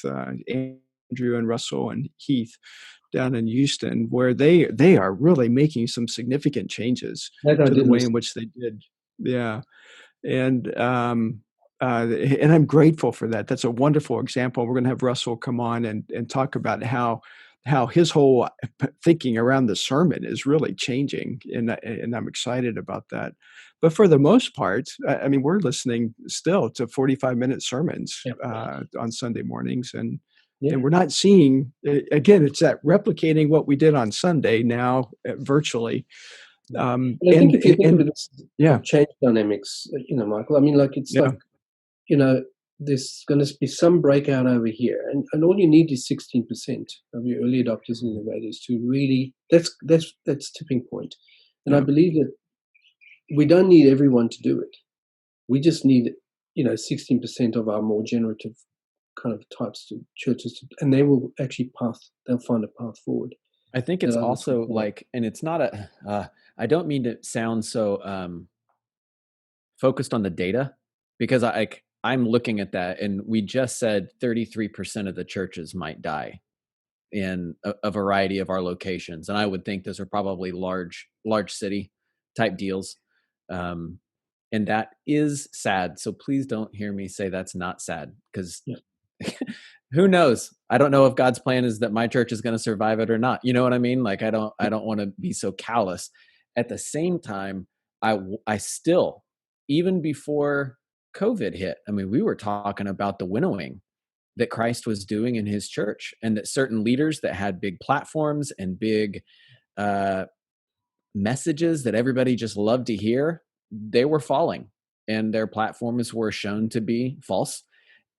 Andrew and Russell and Heath down in Houston, where they are really making some significant changes to the way in which they did. Yeah. And I'm grateful for that. That's a wonderful example. We're going to have Russell come on and talk about how his whole thinking around the sermon is really changing. And I'm excited about that. But for the most part, I mean, we're listening still to 45-minute sermons on Sunday mornings. And we're not seeing, again, it's that replicating what we did on Sunday now virtually. I think if you think of it, change dynamics, Michael, I mean, like it's like, there's going to be some breakout over here, and all you need is 16% of your early adopters and innovators to really, that's tipping point. And I believe that we don't need everyone to do it. We just need, 16% of our more generative kind of types to churches, and they will actually they'll find a path forward. I think it's also like, and it's not I don't mean to sound so focused on the data, because I'm looking at that, and we just said 33% of the churches might die in a variety of our locations. And I would think those are probably large city type deals. And that is sad. So please don't hear me say that's not sad, because who knows? I don't know if God's plan is that my church is going to survive it or not. You know what I mean? Like, I don't want to be so callous. At the same time, I still, even before COVID hit, I mean, we were talking about the winnowing that Christ was doing in his church, and that certain leaders that had big platforms and big messages that everybody just loved to hear, they were falling, and their platforms were shown to be false.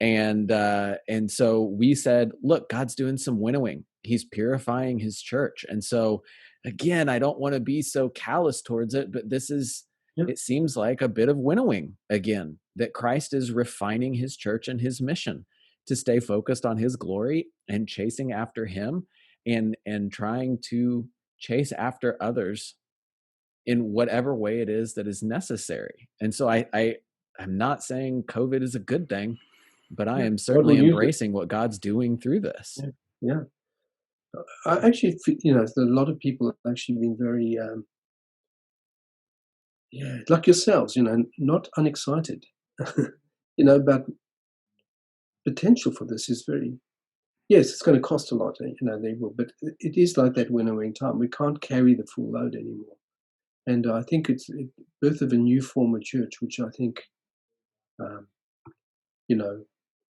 And so we said, look, God's doing some winnowing. He's purifying his church. And so again, I don't want to be so callous towards it, but this is, it seems like a bit of winnowing again, that Christ is refining his church and his mission to stay focused on his glory and chasing after him, and trying to chase after others in whatever way it is that is necessary. And so I'm not saying COVID is a good thing, but I am certainly embracing what God's doing through this. Yeah. I actually, a lot of people have actually been very, like yourselves, not unexcited, but potential for this is very, yes, it's going to cost a lot, they will, but it is like that winnowing time. We can't carry the full load anymore. And I think it's birth of a new form of church, which I think,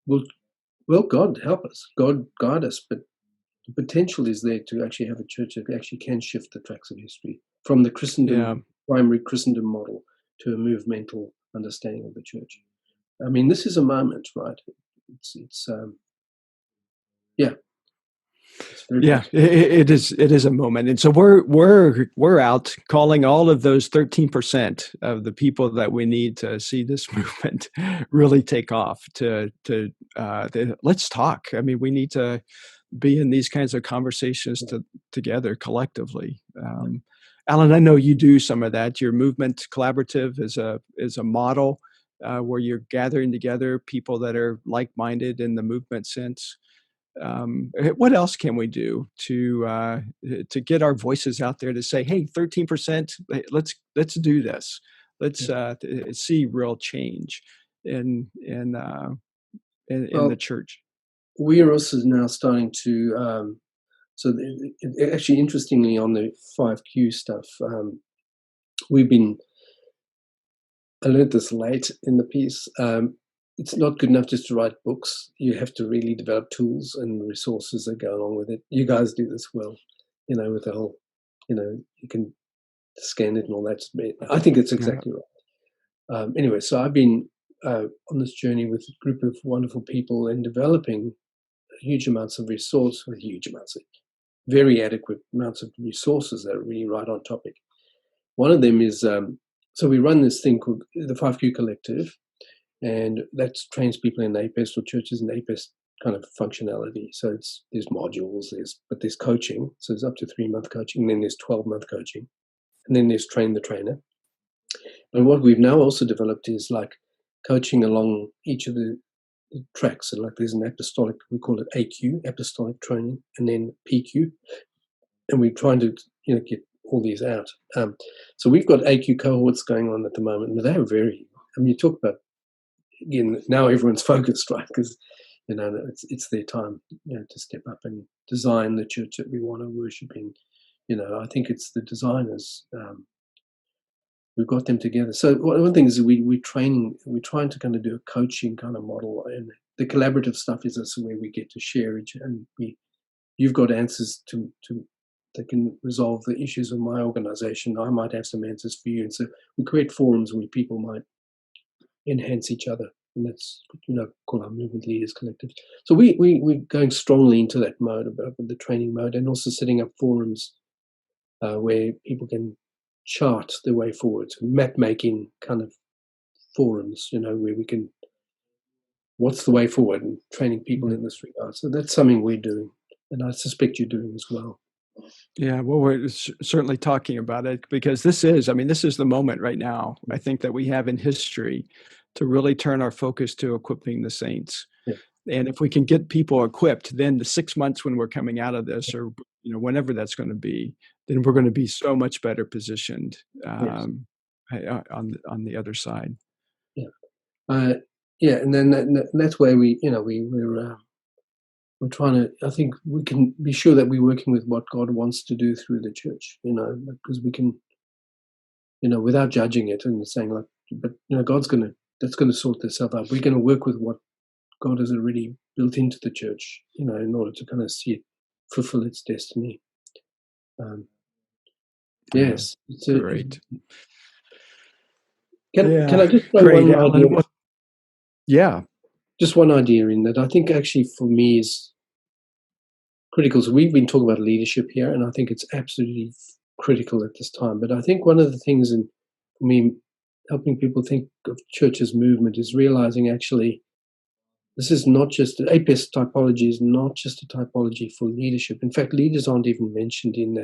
will God help us, God guide us, but the potential is there to actually have a church that actually can shift the tracks of history from the Christendom, primary Christendom model to a movemental understanding of the church. I mean, this is a moment, right? It is a moment. And so we're out calling all of those 13% of the people that we need to see this movement really take off to let's talk. I mean, we need to be in these kinds of conversations together collectively. Alan, I know you do some of that. Your movement collaborative is a model where you're gathering together people that are like-minded in the movement sense. what else can we do to get our voices out there to say, hey, 13%, let's do this. Let's see real change in the church. We are also now starting to, actually, interestingly, on the 5Q stuff, I learned this late in the piece. It's not good enough just to write books. You have to really develop tools and resources that go along with it. You guys do this well, with the whole, you can scan it and all that. I think it's exactly right. Anyway, so I've been on this journey with a group of wonderful people and developing huge amounts of very adequate amounts of resources that are really right on topic. One of them is, so we run this thing called the 5Q Collective, and that trains people in APEST or churches in APEST kind of functionality. So there's modules, but there's coaching. So there's up to 3-month coaching, and then there's 12-month coaching, and then there's train the trainer. And what we've now also developed is like coaching along each of the tracks. So like there's an apostolic, we call it AQ, apostolic training, and then PQ. And we're trying to, get all these out. So we've got AQ cohorts going on at the moment, and they're you talk about, again, now everyone's focused, right? Because, it's their time, to step up and design the church that we want to worship in. I think it's the designers. We've got them together. So one thing is we're trying to kind of do a coaching kind of model, and the collaborative stuff is also where we get to share each, and you've got answers to that can resolve the issues of my organization. I might have some answers for you, and so we create forums where people might enhance each other, and that's called our Movement Leaders Collective. So we're going strongly into that mode, about the training mode, and also setting up forums where people can chart their way forward, map making kind of forums, where we can, what's the way forward, and training people in this regard. So that's something we're doing, and I suspect you're doing as well. Yeah, well, we're certainly talking about it, because this is the moment right now, I think, that we have in history to really turn our focus to equipping the saints. Yeah. And if we can get people equipped, then the 6 months when we're coming out of this, or whenever that's going to be, then we're going to be so much better positioned on the other side. Yeah, and then that's where we're trying to. I think we can be sure that we're working with what God wants to do through the church. Because we can, without judging it and saying like, but that's going to sort itself out. We're going to work with what God has already built into the church, in order to kind of see it fulfill its destiny. Yes, it's great. Can I just throw great, one Alan. idea? Yeah, just one idea in that I think actually for me is critical. So we've been talking about leadership here, and I think it's absolutely critical at this time. But I think one of the things for me, helping people think of church as movement, is realizing actually this is not just, APEST typology is not just a typology for leadership. In fact, leaders aren't even mentioned in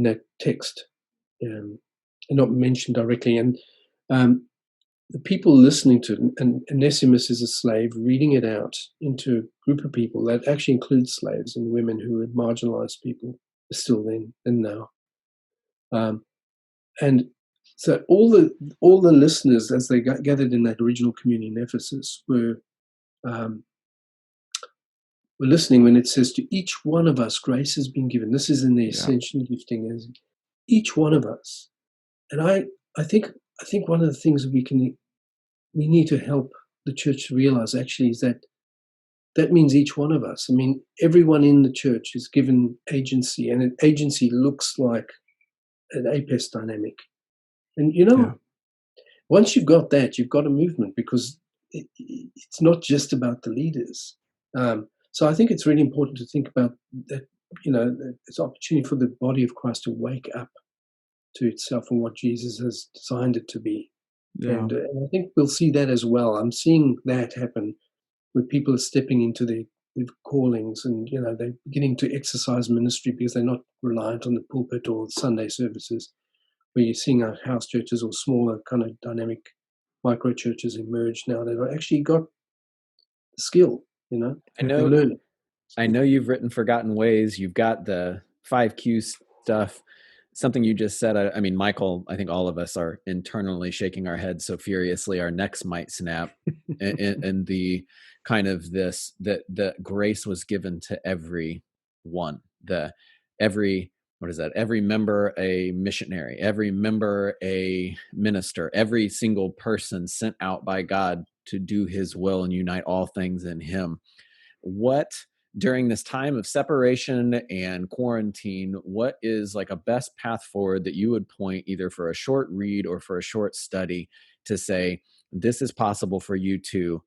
that text. They're not mentioned directly. And the people listening to it, and Onesimus is a slave, reading it out into a group of people that actually includes slaves and women who are marginalized people, still then and now. And so all the listeners, as they gathered in that original community in Ephesus, were listening when it says, to each one of us grace has been given. This is in the ascension gifting, as each one of us. And I think one of the things that we need to help the church realize actually is that means each one of us. I mean, everyone in the church is given agency, and an agency looks like an APEST dynamic. And once you've got that, you've got a movement, because it's not just about the leaders. So I think it's really important to think about that. It's an opportunity for the body of Christ to wake up to itself and what Jesus has designed it to be. Yeah. And I think we'll see that as well. I'm seeing that happen where people are stepping into their callings, and they're beginning to exercise ministry because they're not reliant on the pulpit or Sunday services, where you're seeing our house churches or smaller kind of dynamic micro churches emerge now that have actually got the skill I know you've written Forgotten Ways. You've got the 5Q stuff. Something you just said. I mean, Michael, I think all of us are internally shaking our heads so furiously our necks might snap. and the kind of this, that grace was given to every one. Every member a missionary, every member a minister, every single person sent out by God to do his will and unite all things in him. What, during this time of separation and quarantine, what is like a best path forward that you would point either for a short read or for a short study to say, this is possible for you to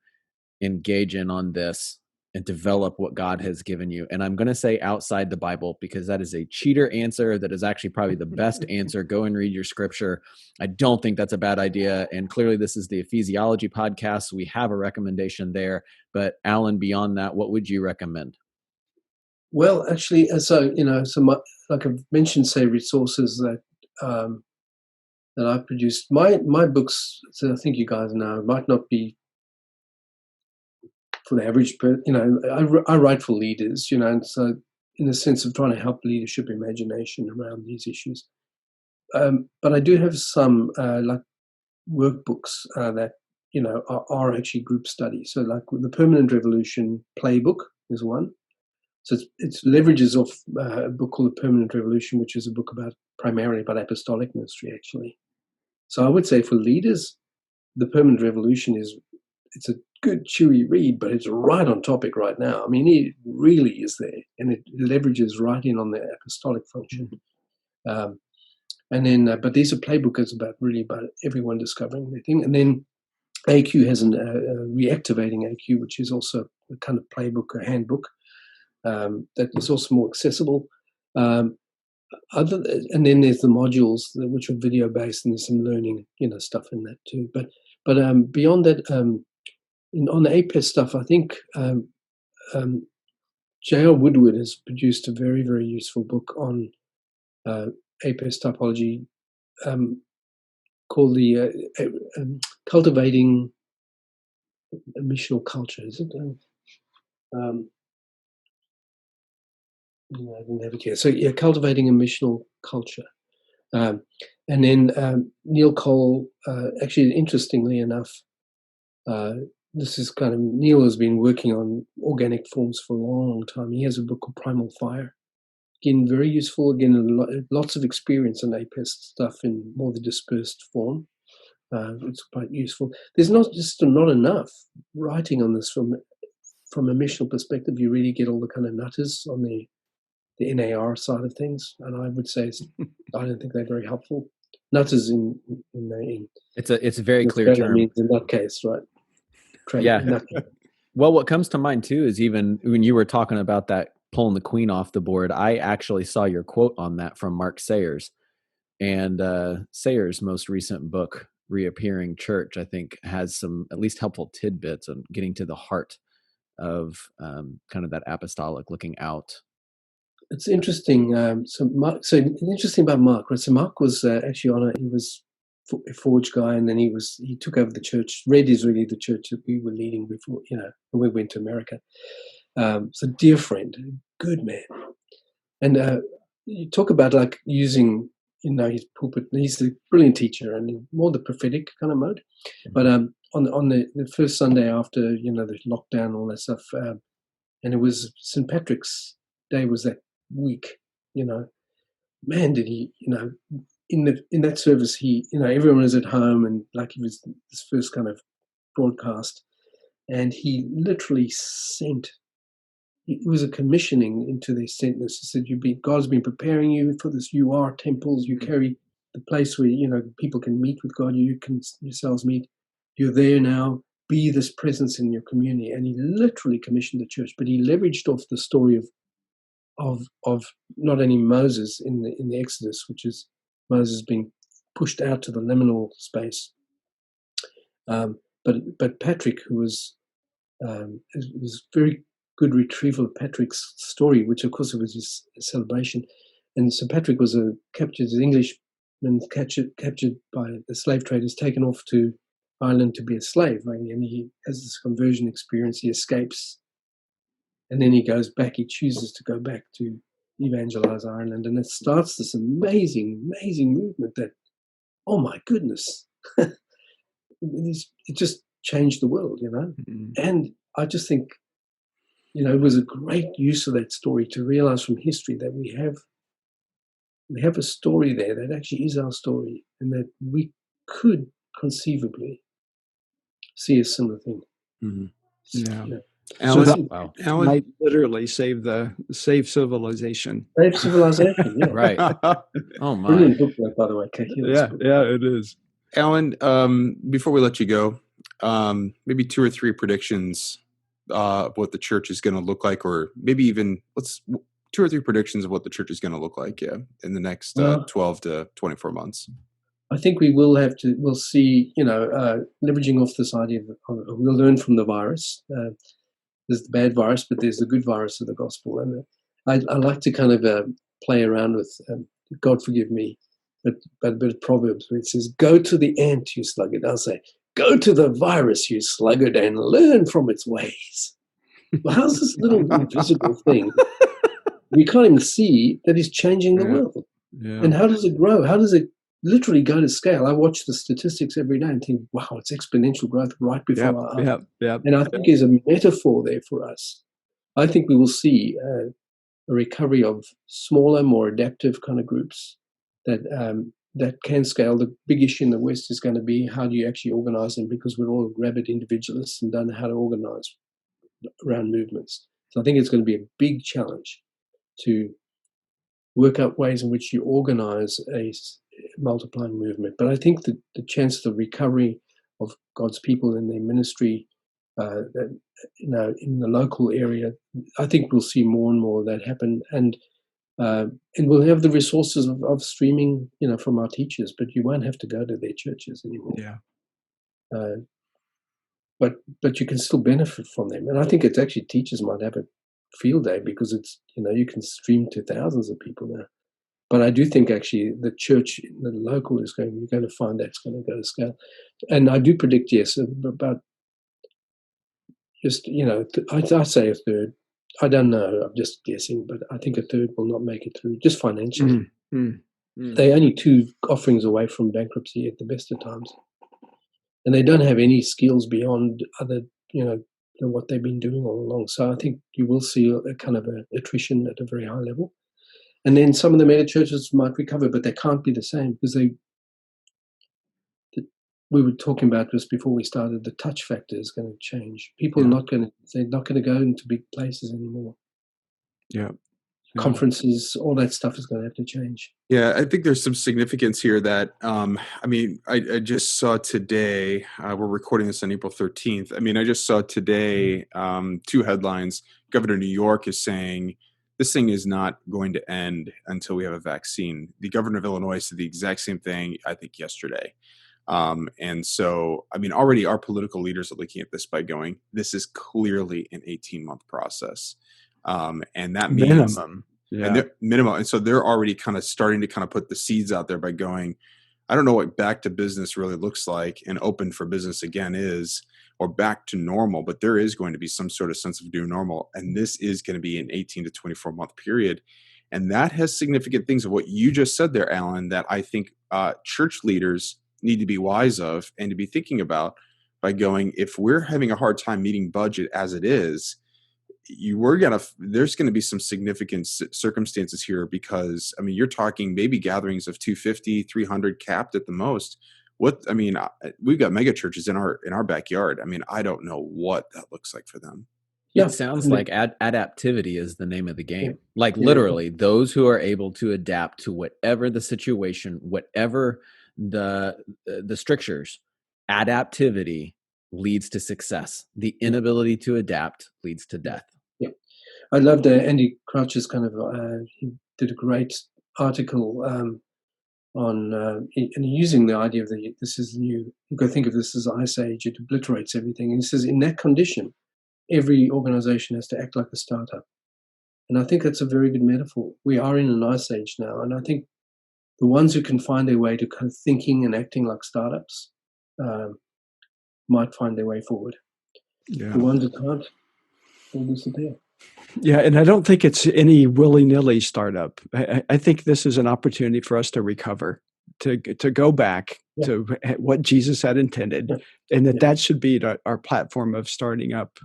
engage in on this and develop what God has given you? And I'm going to say outside the Bible, because that is a cheater answer. That is actually probably the best answer. Go and read your scripture. I don't think that's a bad idea. And clearly this is the Ephesiology podcast. So we have a recommendation there. But Alan, beyond that, what would you recommend? Well, actually, like I've mentioned, say, resources that I've produced. My books, so I think you guys know, might not be for the average person. I write for leaders, and so in the sense of trying to help leadership imagination around these issues. But I do have some like workbooks that are actually group studies. So like the Permanent Revolution playbook is one. So it leverages off a book called The Permanent Revolution, which is a book primarily about apostolic ministry, actually. So I would say for leaders, The Permanent Revolution it's a good, chewy read, but it's right on topic right now. I mean, it really is there, and it leverages right in on the apostolic function. And then, but there's a playbook that's about everyone discovering their thing. And then AQ has reactivating AQ, which is also a kind of playbook, a handbook that is also more accessible. And then there's the modules which are video based, and there's some learning, stuff in that too. But beyond that, on the APEST stuff, I think J.R. Woodward has produced a very, very useful book on APEST typology called the Cultivating a Missional Culture. Is it? I didn't have it here. So yeah, Cultivating a Missional Culture. And then Neil Cole, actually, interestingly enough, this is kind of, Neil has been working on organic forms for a long, long time. He has a book called Primal Fire. Again, very useful. Again, lots of experience on APEST stuff in more the dispersed form. It's quite useful. There's not enough writing on this from a missional perspective. You really get all the kind of nutters on the NAR side of things, and I would say I don't think they're very helpful. Nutters in it's a very clear term. Means in that case, right? Yeah. Well, what comes to mind too is even when you were talking about that pulling the queen off the board, I actually saw your quote on that from Mark Sayers, and Sayers' most recent book, Reappearing Church, I think has some at least helpful tidbits on getting to the heart of kind of that apostolic looking out. It's interesting. So interesting about Mark, right? So Mark was actually he was a Forge guy, and then he took over the church. Red is really the church that we were leading before, when we went to America. So dear friend, good man. And you talk about like using, his pulpit. He's a brilliant teacher and more the prophetic kind of mode. But on the first Sunday after, the lockdown and all that stuff, and it was St. Patrick's Day was that week, man, did he, in that service, he, everyone was at home, and like it was his first kind of broadcast, and he literally sent. It was a commissioning into their sentence. He said, God's been preparing you for this. You are temples. You carry the place where people can meet with God. You can yourselves meet. You're there now. Be this presence in your community. And he literally commissioned the church, but he leveraged off the story of not only Moses in the Exodus, which is Moses being pushed out to the liminal space, but Patrick, who was very good retrieval of Patrick's story, which of course it was his celebration. And so Patrick was captured as Englishman, captured by the slave traders, taken off to Ireland to be a slave, right? And he has this conversion experience. He escapes And then he goes back, he chooses to go back to evangelize Ireland. And it starts this amazing, amazing movement that, oh my goodness, it just changed the world, Mm-hmm. And I just think, it was a great use of that story to realize from history that we have a story there that actually is our story, and that we could conceivably see a similar thing. Mm-hmm. Yeah. Alan, So wow. Alan, might literally save civilization. Save civilization, yeah. Right. Oh my. Brilliant book, by the way. Yeah, it is. Alan, before we let you go, maybe 2 or 3 predictions of what the church is going to look like, or maybe even 2 or 3 predictions of what the church is going to look like, in the next 12 to 24 months. I think we'll see, leveraging off this idea we'll learn from the virus. There's the bad virus, but there's the good virus of the gospel. And I like to kind of play around with, God forgive me, but a bit of Proverbs where it says, go to the ant, you sluggard. I'll say, go to the virus, you sluggard, and learn from its ways. Well, how's this little invisible thing we can't even see that is changing the world? Yeah. And how does it grow? How does it literally go to scale? I watch the statistics every day and think, wow, it's exponential growth right before our eyes. And I think there's a metaphor there for us. I think we will see a recovery of smaller, more adaptive kind of groups that can scale. The big issue in the West is going to be, how do you actually organize them? Because we're all rabid individualists and don't know how to organize around movements. So I think it's going to be a big challenge to work out ways in which you organize a multiplying movement. But I think that the chance of the recovery of God's people in their ministry, in the local area, I think we'll see more and more of that happen. And we'll have the resources of streaming, from our teachers, but you won't have to go to their churches anymore. Yeah. But you can still benefit from them. And I think it's actually, teachers might have a field day, because it's, you can stream to thousands of people now. But I do think actually the church, the local, you're going to find that's going to go to scale. And I do predict, yes, about just, I say a third. I don't know, I'm just guessing, but I think a third will not make it through, just financially. They're only 2 offerings away from bankruptcy at the best of times. And they don't have any skills beyond other, than what they've been doing all along. So I think you will see a kind of attrition at a very high level. And then some of the mega churches might recover, but they can't be the same, because we were talking about this before we started. The touch factor is going to change. People they're not going to go into big places anymore. Yeah. Conferences, all that stuff is going to have to change. Yeah, I think there's some significance here that, I just saw today, we're recording this on April 13th. I just saw today 2 headlines. Governor of New York is saying this thing is not going to end until we have a vaccine. The governor of Illinois said the exact same thing, I think, yesterday. And so, already our political leaders are looking at this by going, this is clearly an 18-month process. And that means minimum. And so they're already kind of starting to kind of put the seeds out there by going, I don't know what back to business really looks like and open for business again is, or back to normal, but there is going to be some sort of sense of new normal. And this is going to be an 18 to 24 month period. And that has significant things of what you just said there, Alan, that I think church leaders need to be wise of and to be thinking about by going, if we're having a hard time meeting budget as it is, there's going to be some significant circumstances here, because you're talking maybe gatherings of 250, 300 capped at the most. We've got mega churches in our backyard. I don't know what that looks like for them. Yeah, it sounds like adaptivity is the name of the game. Like literally, those who are able to adapt to whatever the situation, whatever the strictures, adaptivity leads to success. The inability to adapt leads to death. Yeah, I loved Andy Crouch's kind of. He did a great article on and using the idea of this is new. You got to think of this as Ice Age. It obliterates everything. And he says, in that condition, every organization has to act like a startup. And I think that's a very good metaphor. We are in an Ice Age now, and I think the ones who can find their way to kind of thinking and acting like startups might find their way forward. Yeah. The ones who can't will disappear. Yeah, and I don't think it's any willy-nilly startup. I think this is an opportunity for us to recover, to go back to what Jesus had intended, and that should be our platform of starting up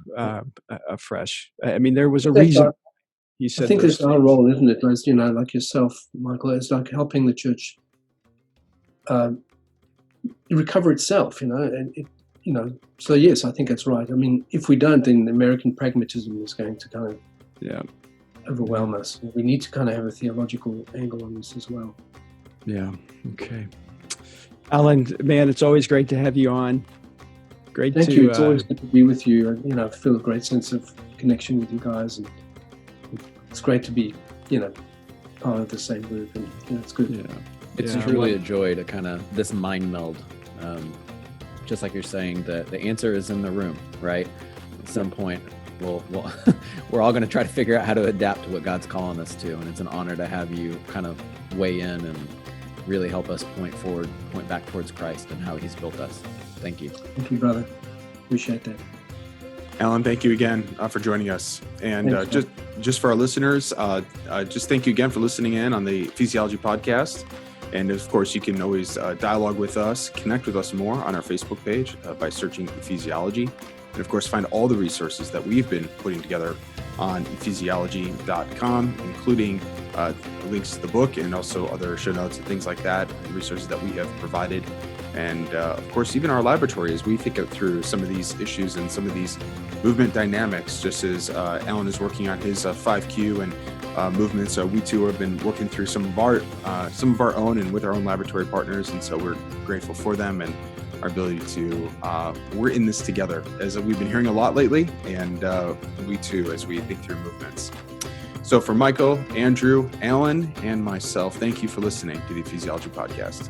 afresh. I mean, there was a reason he said. I think it's our role, isn't it? As like yourself, Michael, it's like helping the church recover itself. So yes, I think that's right. I mean, if we don't, then American pragmatism is going to kind of overwhelm us. We need to kind of have a theological angle on this as well. Yeah. Okay. Alan, man, it's always great to have you on. Thank you. It's always good to be with you. I feel a great sense of connection with you guys, and it's great to be, part of the same group, and it's good. Yeah. It's truly a joy to kind of this mind meld. Just like you're saying, the answer is in the room, right? At some point, we're all going to try to figure out how to adapt to what God's calling us to, and it's an honor to have you kind of weigh in and really help us point back towards Christ and how He's built us. Thank you. Thank you, brother. Appreciate that. Alan, thank you again for joining us. And just for our listeners, just thank you again for listening in on the Ephesiology Podcast. And of course, you can always dialogue with us, connect with us more on our Facebook page by searching Ephesiology. And of course, find all the resources that we've been putting together on Ephesiology.com, including links to the book and also other show notes and things like that, and resources that we have provided. And of course, even our laboratory, as we think through some of these issues and some of these movement dynamics, just as Alan is working on his 5Q and movements. We too have been working through some of our own and with our own laboratory partners. And so we're grateful for them and our ability to, we're in this together, as we've been hearing a lot lately, and we too, as we think through movements. So for Michael, Andrew, Alan, and myself, thank you for listening to the Ephesiology Podcast.